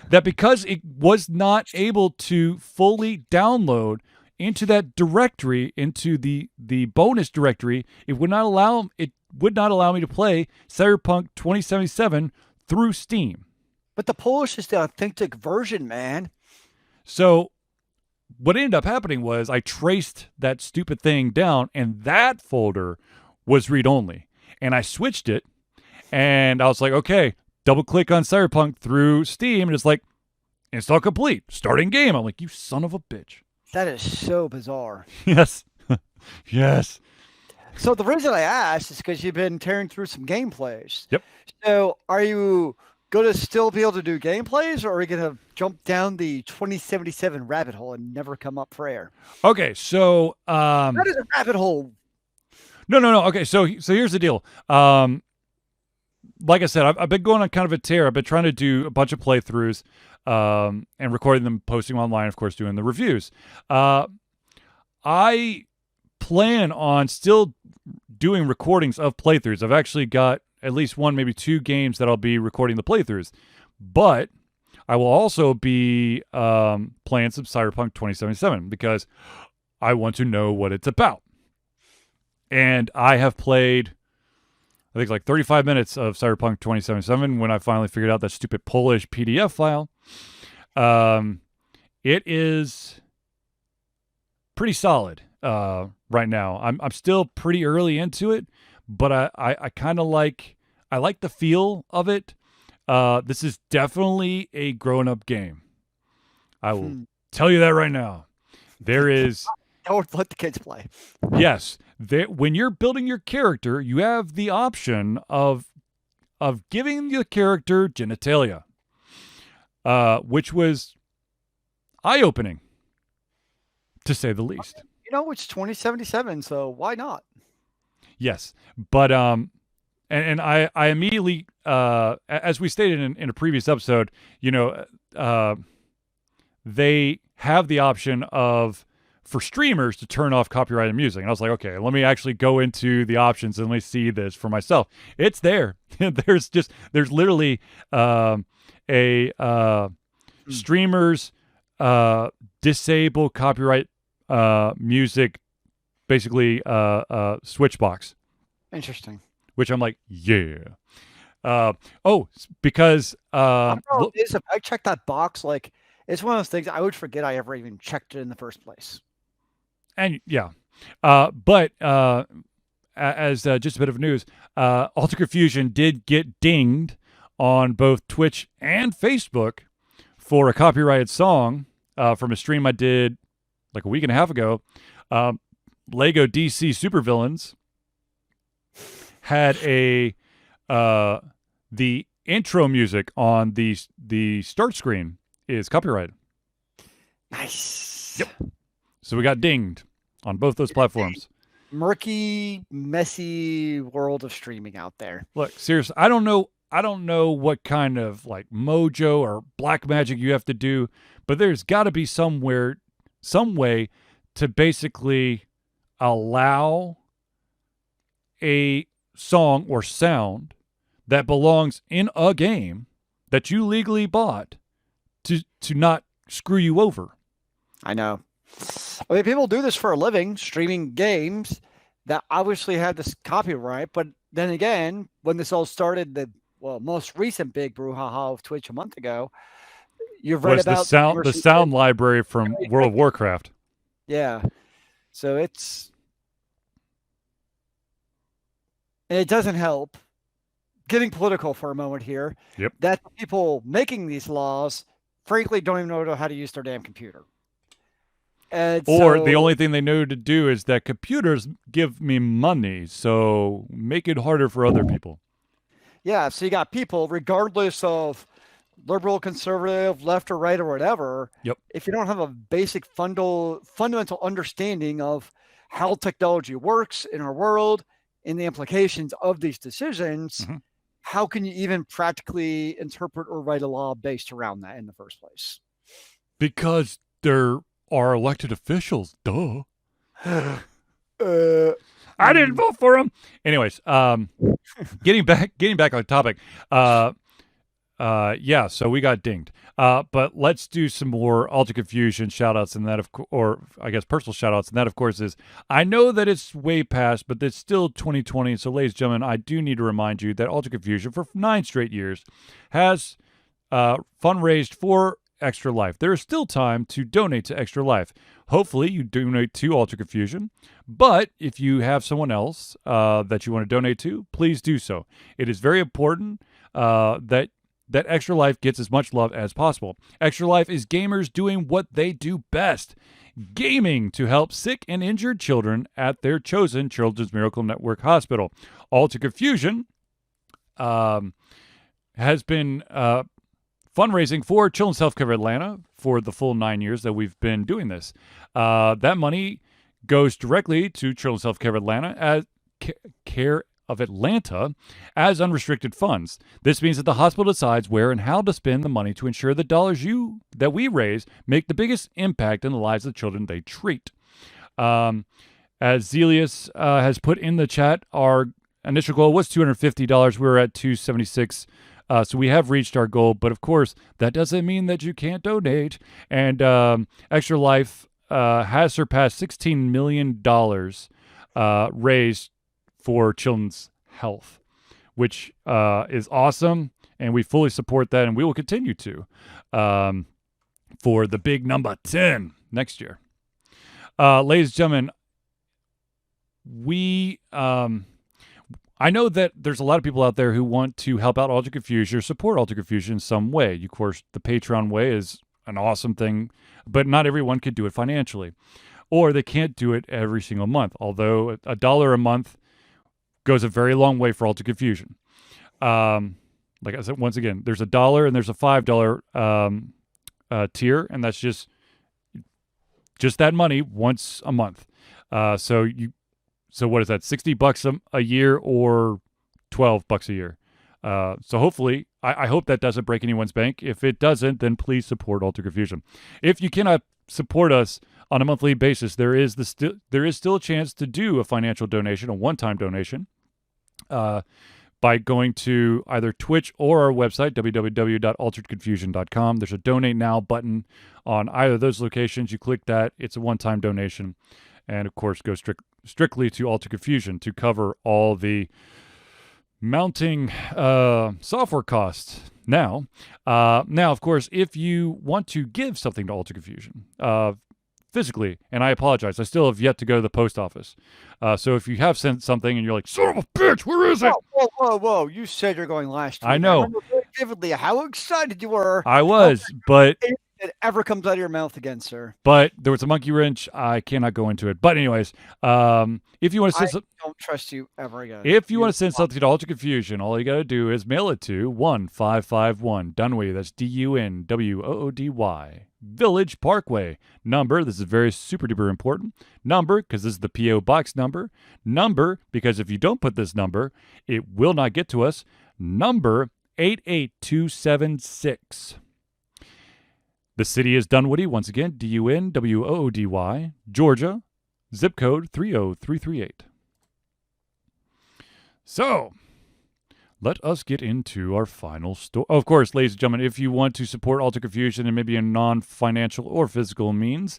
That because it was not able to fully download into that directory, into the bonus directory, it would not allow me to play Cyberpunk 2077 through Steam. But the Polish is the authentic version, man. So what ended up happening was I traced that stupid thing down, and that folder was read only. And I switched it, and I was like, okay, double click on Cyberpunk through Steam, and it's like, install complete, starting game. I'm like, you son of a bitch. That is so bizarre. Yes. Yes. So the reason I asked is because you've been tearing through some gameplays. Yep. So are you going to still be able to do gameplays, or are you going to jump down the 2077 rabbit hole and never come up for air? Okay, so That is a rabbit hole. No. Okay, so here's the deal. Like I said, I've been going on kind of a tear. I've been trying to do a bunch of playthroughs and recording them, posting them online, of course, doing the reviews. I plan on still doing recordings of playthroughs. I've actually got at least one, maybe two games that I'll be recording the playthroughs. But I will also be playing some Cyberpunk 2077 because I want to know what it's about. And I have played, I think, like 35 minutes of Cyberpunk 2077 when I finally figured out that stupid Polish PDF file. It is pretty solid right now. I'm still pretty early into it, but I kind of like the feel of it. This is definitely a grown-up game. I will tell you that right now. There is... Don't let the kids play. Yes. When you're building your character, you have the option of giving the character genitalia, which was eye-opening, to say the least. You know, it's 2077, so why not? Yes. But and I immediately, as we stated in a previous episode, they have the option for streamers to turn off copyrighted music. And I was like, okay, let me actually go into the options and let me see this for myself. It's there. There's literally streamers disable copyright music, basically switch box. Interesting. Which I'm like, yeah. Because I checked that box, like, it's one of those things I would forget I ever even checked it in the first place. And yeah, but as just a bit of news, Alter Confusion did get dinged on both Twitch and Facebook for a copyrighted song from a stream I did like a week and a half ago. Lego DC Supervillains had the intro music on the start screen is copyrighted. Nice. Yep. So we got dinged on both those platforms. Murky, messy world of streaming out there. Look, seriously, I don't know what kind of like mojo or black magic you have to do, but there's got to be some way to basically allow a song or sound that belongs in a game that you legally bought to not screw you over. I know. I mean, people do this for a living, streaming games that obviously have this copyright. But then again, when this all started, the most recent big brouhaha of Twitch a month ago, you've read about the sound library from World of Warcraft. Yeah. So it doesn't help. Getting political for a moment here. Yep. That people making these laws, frankly, don't even know how to use their damn computer. The only thing they know to do is that computers give me money, so make it harder for other people. Yeah, so you got people, regardless of liberal, conservative, left or right or whatever. Yep. If you don't have a basic fundamental understanding of how technology works in our world and the implications of these decisions, how can you even practically interpret or write a law based around that in the first place? Because they're are elected officials, duh. I didn't vote for him. Anyways, getting back on topic. Yeah, so we got dinged. But let's do some more Alter Confusion shoutouts, and that or I guess personal shoutouts, and that of course is, I know that it's way past, but it's still 2020. So, ladies and gentlemen, I do need to remind you that Alter Confusion for 9 straight years has fundraised for Extra Life. There is still time to donate to Extra Life. Hopefully, you donate to Alter Confusion. But if you have someone else that you want to donate to, please do so. It is very important that Extra Life gets as much love as possible. Extra Life is gamers doing what they do best. Gaming to help sick and injured children at their chosen Children's Miracle Network hospital. Alter Confusion has been fundraising for Children's Healthcare Atlanta for the full 9 years that we've been doing this. That money goes directly to Children's Healthcare Atlanta as Care of Atlanta as unrestricted funds. This means that the hospital decides where and how to spend the money to ensure the dollars that we raise make the biggest impact in the lives of the children they treat. As Zealeus has put in the chat, our initial goal was $250. We were at $276. So we have reached our goal, but of course, that doesn't mean that you can't donate. And Extra Life has surpassed $16 million raised for children's health, which is awesome, and we fully support that, and we will continue to for the big number 10 next year. Ladies and gentlemen, I know that there's a lot of people out there who want to help out Alter Confusion or support Alter Confusion in some way. Of course, the Patreon way is an awesome thing, but not everyone could do it financially, or they can't do it every single month, although $1 a month goes a very long way for Alter Confusion. Like I said, once again, there's $1 and there's a $5 tier, and that's just that money once a month. So what is that? $60 a year or $12 a year. So hopefully, I hope that doesn't break anyone's bank. If it doesn't, then please support Alter Confusion. If you cannot support us on a monthly basis, there is still a chance to do a financial donation, a one-time donation, by going to either Twitch or our website, www.alteredconfusion.com. There's a Donate Now button on either of those locations. You click that. It's a one-time donation. And, of course, go strictly to Alter Confusion to cover all the mounting software costs. Now, of course, if you want to give something to Alter Confusion physically, and I apologize, I still have yet to go to the post office. So if you have sent something and you're like, son of a bitch, where is it? Whoa. You said you're going last week. I know. I remember very vividly how excited you were. I was, but it ever comes out of your mouth again, sir. But there was a monkey wrench. I cannot go into it. But anyways, if you want to send don't trust you ever again. If you want to send something to Alter Confusion, all you got to do is mail it to 1551 Dunwoody. That's DUNWOODY. Village Parkway. Number, this is very super duper important. Number, because this is the P.O. Box number. Number, because if you don't put this number, it will not get to us. Number 88276. The city is Dunwoody, once again, DUNWOODY, Georgia, zip code 30338. So, let us get into our final story. Of course, ladies and gentlemen, if you want to support Alter Confusion in maybe a non-financial or physical means,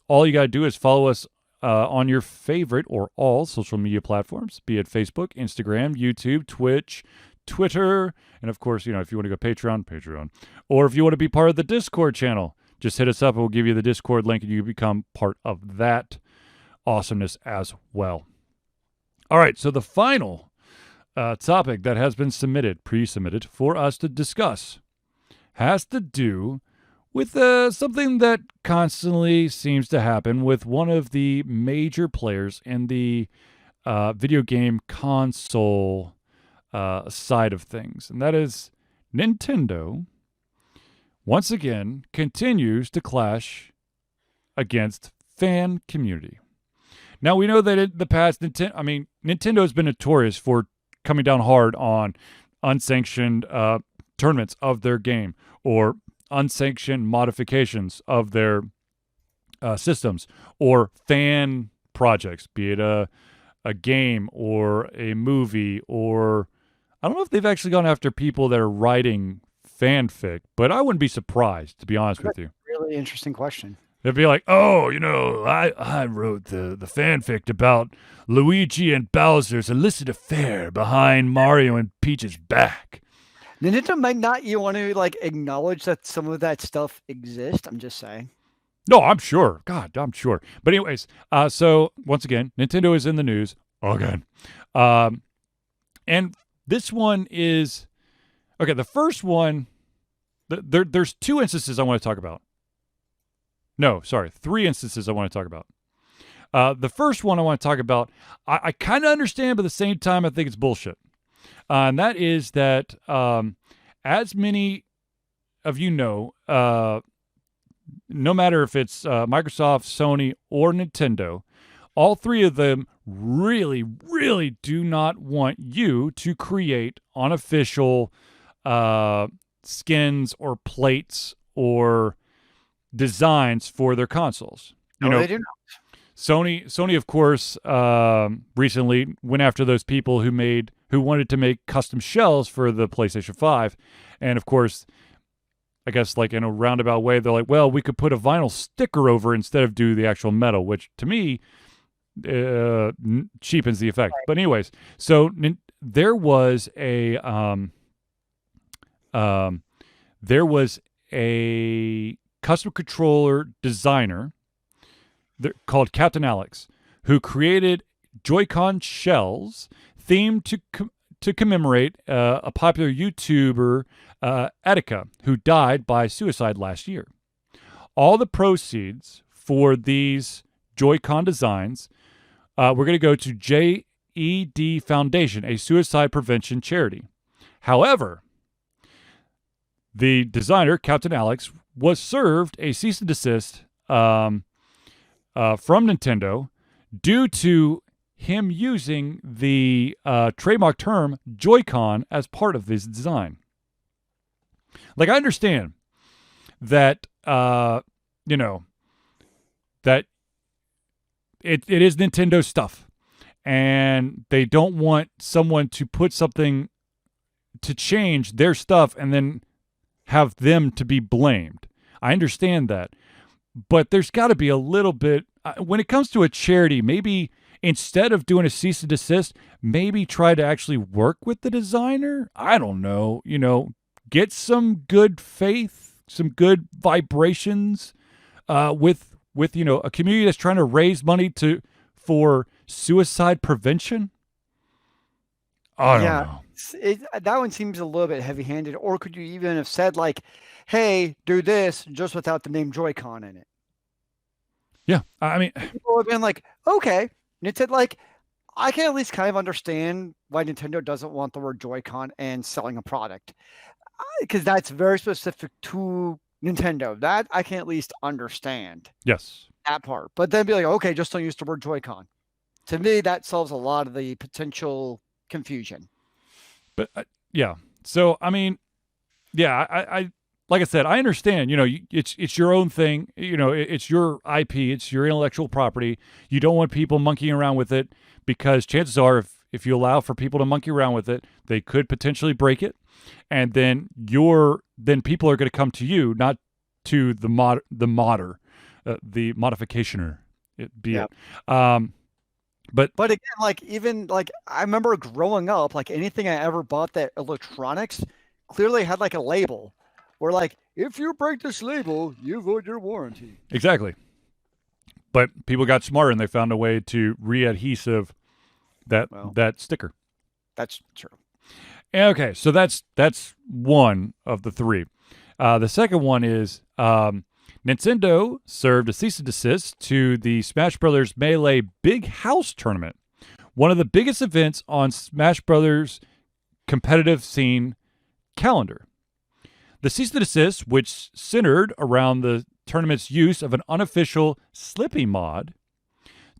all you got to do is follow us on your favorite or all social media platforms, be it Facebook, Instagram, YouTube, Twitch, Twitter, and of course, if you want to go Patreon, or if you want to be part of the Discord channel, just hit us up and we'll give you the Discord link and you become part of that awesomeness as well. All right, so the final topic that has been pre-submitted for us to discuss has to do with something that constantly seems to happen with one of the major players in the video game console side of things, and that is Nintendo once again continues to clash against fan community. Now, we know that in the past, Nintendo has been notorious for coming down hard on unsanctioned tournaments of their game or unsanctioned modifications of their systems or fan projects, be it a a game or a movie, or I don't know if they've actually gone after people that are writing fanfic, but I wouldn't be surprised, to be honest with you. Really interesting question. They'd be like, oh, I wrote the fanfic about Luigi and Bowser's illicit affair behind Mario and Peach's back. Nintendo might not you want to like acknowledge that some of that stuff exists. I'm just saying. No, I'm sure. God, I'm sure. But anyways, so once again, Nintendo is in the news again. And this one is, okay, the first one, there's two instances I want to talk about. No, sorry, three instances I want to talk about. The first one I want to talk about, I kind of understand, but at the same time, I think it's bullshit. And that is that, as many of you know, no matter if it's Microsoft, Sony, or Nintendo, all three of them really, really do not want you to create unofficial skins or plates or designs for their consoles. You know, they do not. Sony, of course, recently went after those people who wanted to make custom shells for the PlayStation 5, and of course, I guess like in a roundabout way, they're like, well, we could put a vinyl sticker over instead of do the actual metal, which to me cheapens the effect. But anyways, so there was a custom controller designer called Captain Alex, who created Joy-Con shells themed to commemorate a popular YouTuber, Etika, who died by suicide last year. All the proceeds for these Joy-Con designs were going to go to JED Foundation, a suicide prevention charity. However, the designer, Captain Alex, was served a cease and desist from Nintendo due to him using the trademark term Joy-Con as part of his design. Like, I understand that, that it is Nintendo stuff, and they don't want someone to put something to change their stuff and then have them to be blamed. I understand that. But there's got to be a little bit, when it comes to a charity, maybe instead of doing a cease and desist, maybe try to actually work with the designer. I don't know, get some good faith, some good vibrations with a community that's trying to raise money for suicide prevention. I don't know. That one seems a little bit heavy-handed. Or could you even have said like, hey, do this just without the name Joy-Con in it? Yeah, I mean, people have been like, okay. Nintendo, like, I can at least kind of understand why Nintendo doesn't want the word Joy-Con and selling a product, because that's very specific to Nintendo. That I can at least understand. Yes, that part. But then be like, okay, just don't use the word Joy-Con. To me, that solves a lot of the potential confusion. But yeah, so I mean, yeah, I like I said, I understand. It's your own thing. It's your IP. It's your intellectual property. You don't want people monkeying around with it, because chances are, if you allow for people to monkey around with it, they could potentially break it, and then people are going to come to you, not to the modificationer. But again, like, even like, I remember growing up, like anything I ever bought that electronics clearly had like a label. We're like, if you break this label, you void your warranty. Exactly. But people got smarter and they found a way to re-adhesive that sticker. That's true. Okay, so that's one of the three. The second one is Nintendo served a cease and desist to the Smash Bros. Melee Big House Tournament, one of the biggest events on Smash Bros. Competitive scene calendar. The cease and desist, which centered around the tournament's use of an unofficial Slippy mod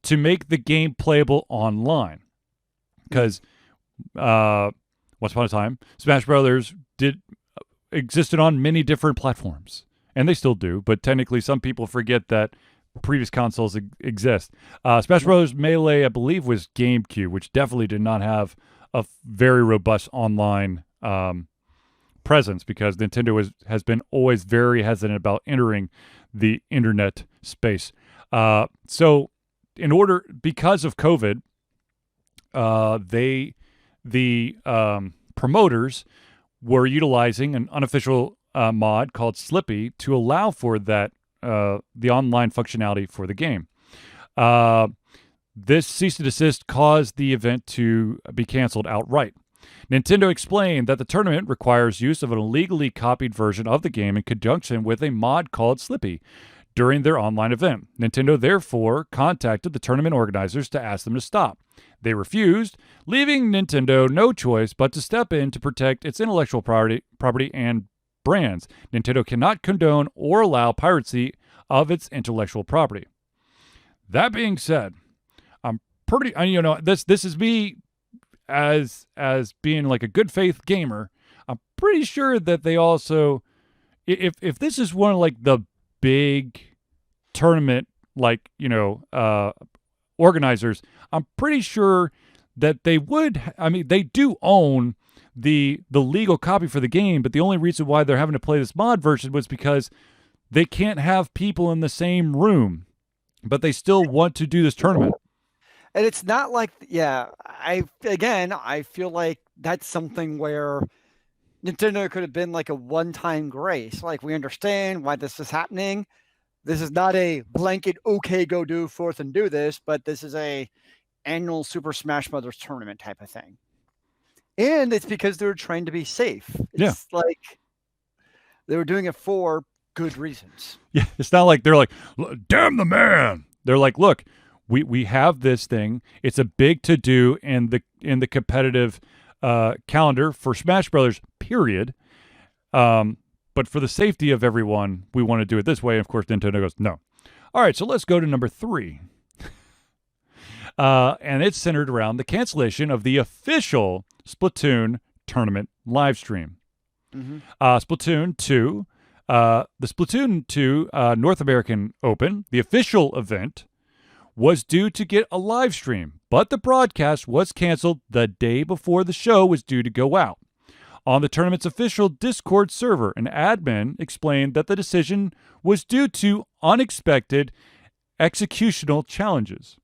to make the game playable online. Because once upon a time, Smash Brothers existed on many different platforms, and they still do. But technically, some people forget that previous consoles exist. Smash Bros. Melee, I believe, was GameCube, which definitely did not have a very robust online presence because Nintendo has been always very hesitant about entering the internet space. So, because of COVID, the promoters were utilizing an unofficial mod called Slippy to allow for that the online functionality for the game. This cease and desist caused the event to be canceled outright. Nintendo explained that the tournament requires use of an illegally copied version of the game in conjunction with a mod called Slippy during their online event. Nintendo therefore contacted the tournament organizers to ask them to stop. They refused, leaving Nintendo no choice but to step in to protect its intellectual property and brands. Nintendo cannot condone or allow piracy of its intellectual property. That being said, I'm pretty, this is me as being like a good faith gamer. I'm pretty sure that they also, if this is one of like the big tournament, like, organizers, I'm pretty sure that they would, they do own the legal copy for the game, but the only reason why they're having to play this mod version was because they can't have people in the same room, but they still want to do this tournament. And it's not like, I feel like that's something where Nintendo could have been like a one-time grace. Like, we understand why this is happening. This is not a blanket, okay, go do forth and do this, but this is a annual Super Smash Brothers tournament type of thing. And it's because they're trying to be safe. It's like they were doing it for good reasons. Yeah, it's not like they're like, damn the man. They're like, look, we have this thing. It's a big to-do in the competitive calendar for Smash Brothers, period. But for the safety of everyone, we want to do it this way. And of course, Nintendo goes, no. All right, so let's go to number 3. And it's centered around the cancellation of the official Splatoon tournament live stream. Mm-hmm. Splatoon 2, the Splatoon 2 North American Open, the official event, was due to get a live stream, but the broadcast was canceled the day before the show was due to go out. On the tournament's official Discord server, an admin explained that the decision was due to unexpected executional challenges.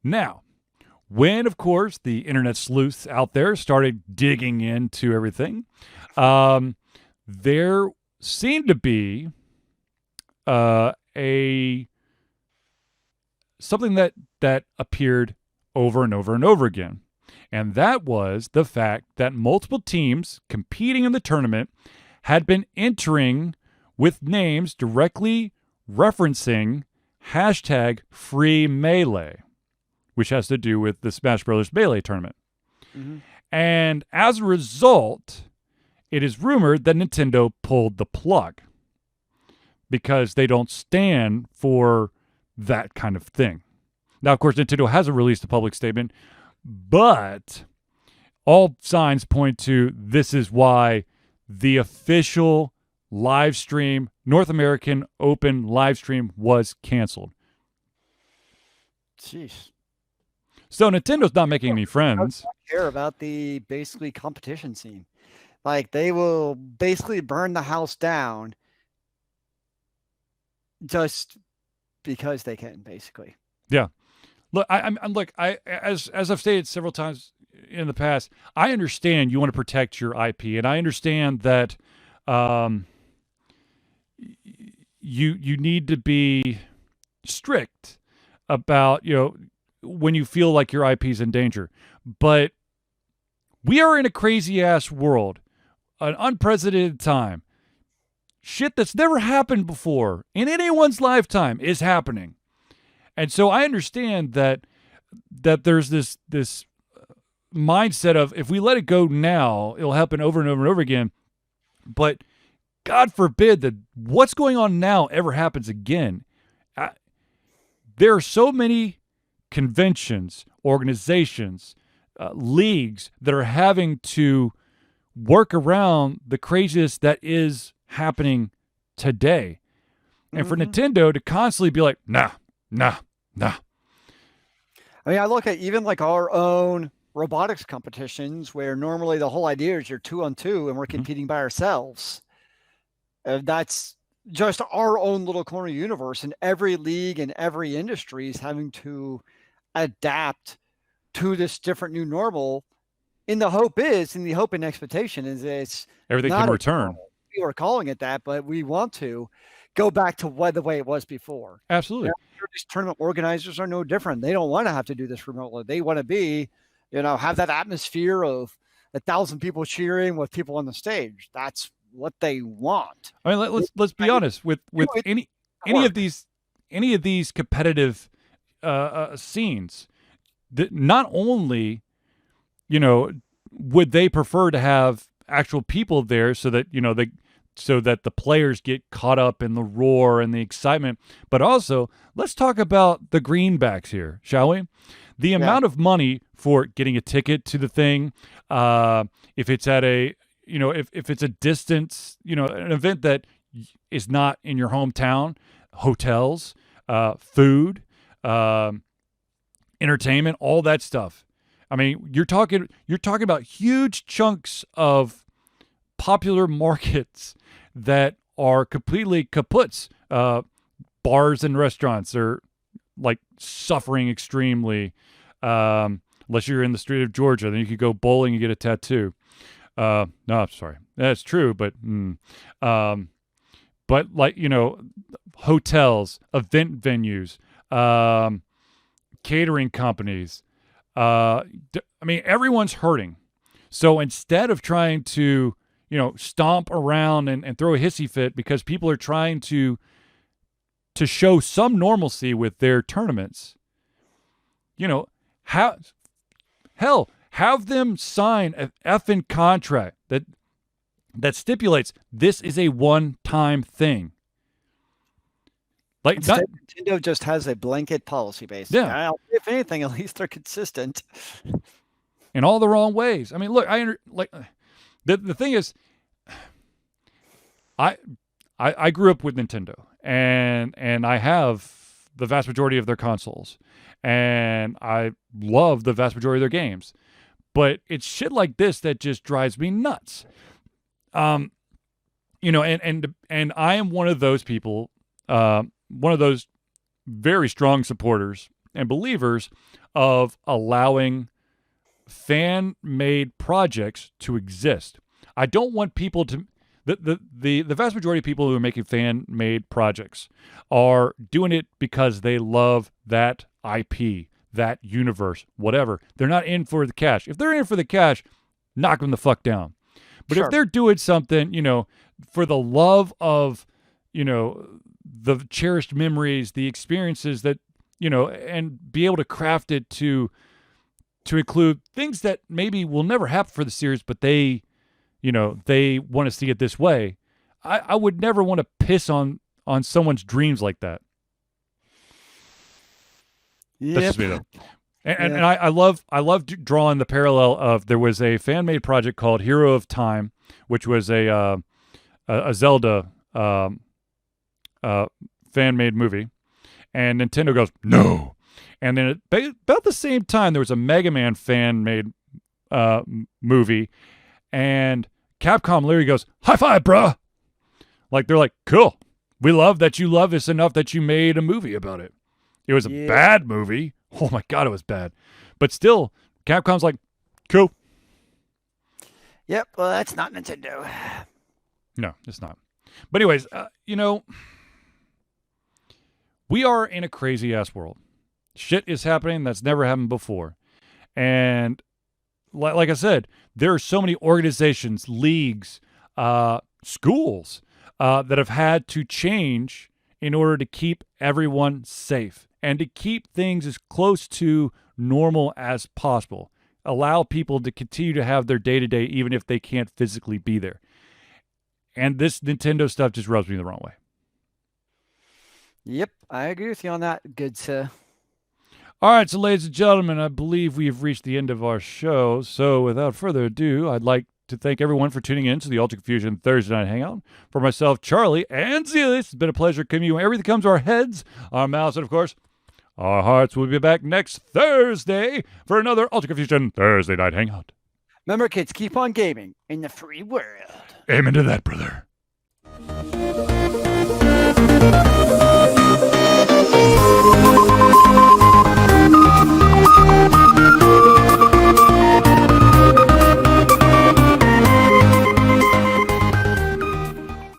Now, when, of course, the internet sleuths out there started digging into everything, there seemed to be something that appeared over and over and over again. And that was the fact that multiple teams competing in the tournament had been entering with names directly referencing #FreeMelee, which has to do with the Smash Bros. Melee tournament. Mm-hmm. And as a result, it is rumored that Nintendo pulled the plug because they don't stand for that kind of thing. Now, of course, Nintendo hasn't released a public statement, but all signs point to this is why the official live stream, North American Open live stream, was canceled. Jeez. So Nintendo's not making any friends. I don't care about the basically competition scene. Like, they will basically burn the house down just because they can, basically. Yeah. Look, as I've stated several times in the past, I understand you want to protect your IP, and I understand that you need to be strict about, when you feel like your IP is in danger. But we are in a crazy ass world, an unprecedented time. Shit that's never happened before in anyone's lifetime is happening. And so I understand that there's this mindset of, if we let it go now, it'll happen over and over and over again. But God forbid that what's going on now ever happens again. There are so many conventions, organizations, leagues that are having to work around the craziness that is happening today. And for Nintendo to constantly be like, nah, nah, nah. I mean, I look at even like our own robotics competitions where normally the whole idea is you're 2-on-2 and we're competing by ourselves. That's just our own little corner universe, and every league and every industry is having to adapt to this different new normal. And the hope and expectation is it's Everything not can a return. normal. We are calling it that, but we want to go back to the way it was before. Absolutely. These tournament organizers are no different. They don't want to have to do this remotely. They want to be, have that atmosphere of 1,000 people cheering with people on the stage. That's what they want. I mean, let's be honest with any of these competitive scenes. That not only, would they prefer to have actual people there so that so that the players get caught up in the roar and the excitement, but also let's talk about the greenbacks here, shall we? The amount of money for getting a ticket to the thing, if it's at a if it's a distance, an event that is not in your hometown, hotels, food, entertainment, all that stuff. I mean, you're talking about huge chunks of popular markets that are completely kaputs. Bars and restaurants are like suffering extremely. Unless you're in the street of Georgia, then you could go bowling and get a tattoo. No, I'm sorry, that's true, but like hotels, event venues, catering companies. I mean, everyone's hurting. So instead of trying to stomp around and throw a hissy fit because people are trying to show some normalcy with their tournaments, have them sign an effing contract that stipulates this is a one-time thing. Like Nintendo just has a blanket policy base. Yeah. If anything, at least they're consistent. In all the wrong ways. I mean, look, the thing is, I grew up with Nintendo, and I have the vast majority of their consoles, and I love the vast majority of their games. But it's shit like this that just drives me nuts. And I am one of those people, one of those very strong supporters and believers of allowing fan-made projects to exist. I don't want people to the vast majority of people who are making fan-made projects are doing it because they love that IP, that universe, whatever. They're not in for the cash. If they're in for the cash, knock them the fuck down. But if they're doing something, for the love of, the cherished memories, the experiences that, and be able to craft it to include things that maybe will never happen for the series, but they want to see it this way. I would never want to piss on someone's dreams like that. Yep. That's just me though. And I love drawing the parallel of there was a fan made project called Hero of Time, which was a Zelda fan made movie, and Nintendo goes no, and then about the same time there was a Mega Man fan made movie, and Capcom literally goes high five, bruh. Like they're like, cool, we love that you love us enough that you made a movie about it. It was a bad movie. Oh my God, it was bad. But still, Capcom's like, cool. Yep, well, that's not Nintendo. No, it's not. But anyways, we are in a crazy-ass world. Shit is happening that's never happened before. And like I said, there are so many organizations, leagues, schools that have had to change in order to keep everyone safe and to keep things as close to normal as possible. Allow people to continue to have their day-to-day even if they can't physically be there. And this Nintendo stuff just rubs me the wrong way. Yep, I agree with you on that, good sir. All right, so ladies and gentlemen, I believe we have reached the end of our show. So without further ado, I'd like to thank everyone for tuning in to the Ultra Confusion Thursday Night Hangout. For myself, Charlie, and Zealeus, it's been a pleasure coming everything comes to our heads, our mouths, and of course, our hearts. Will be back next Thursday for another Ultra Confusion Thursday Night Hangout. Remember, kids, keep on gaming in the free world. Amen to that, brother.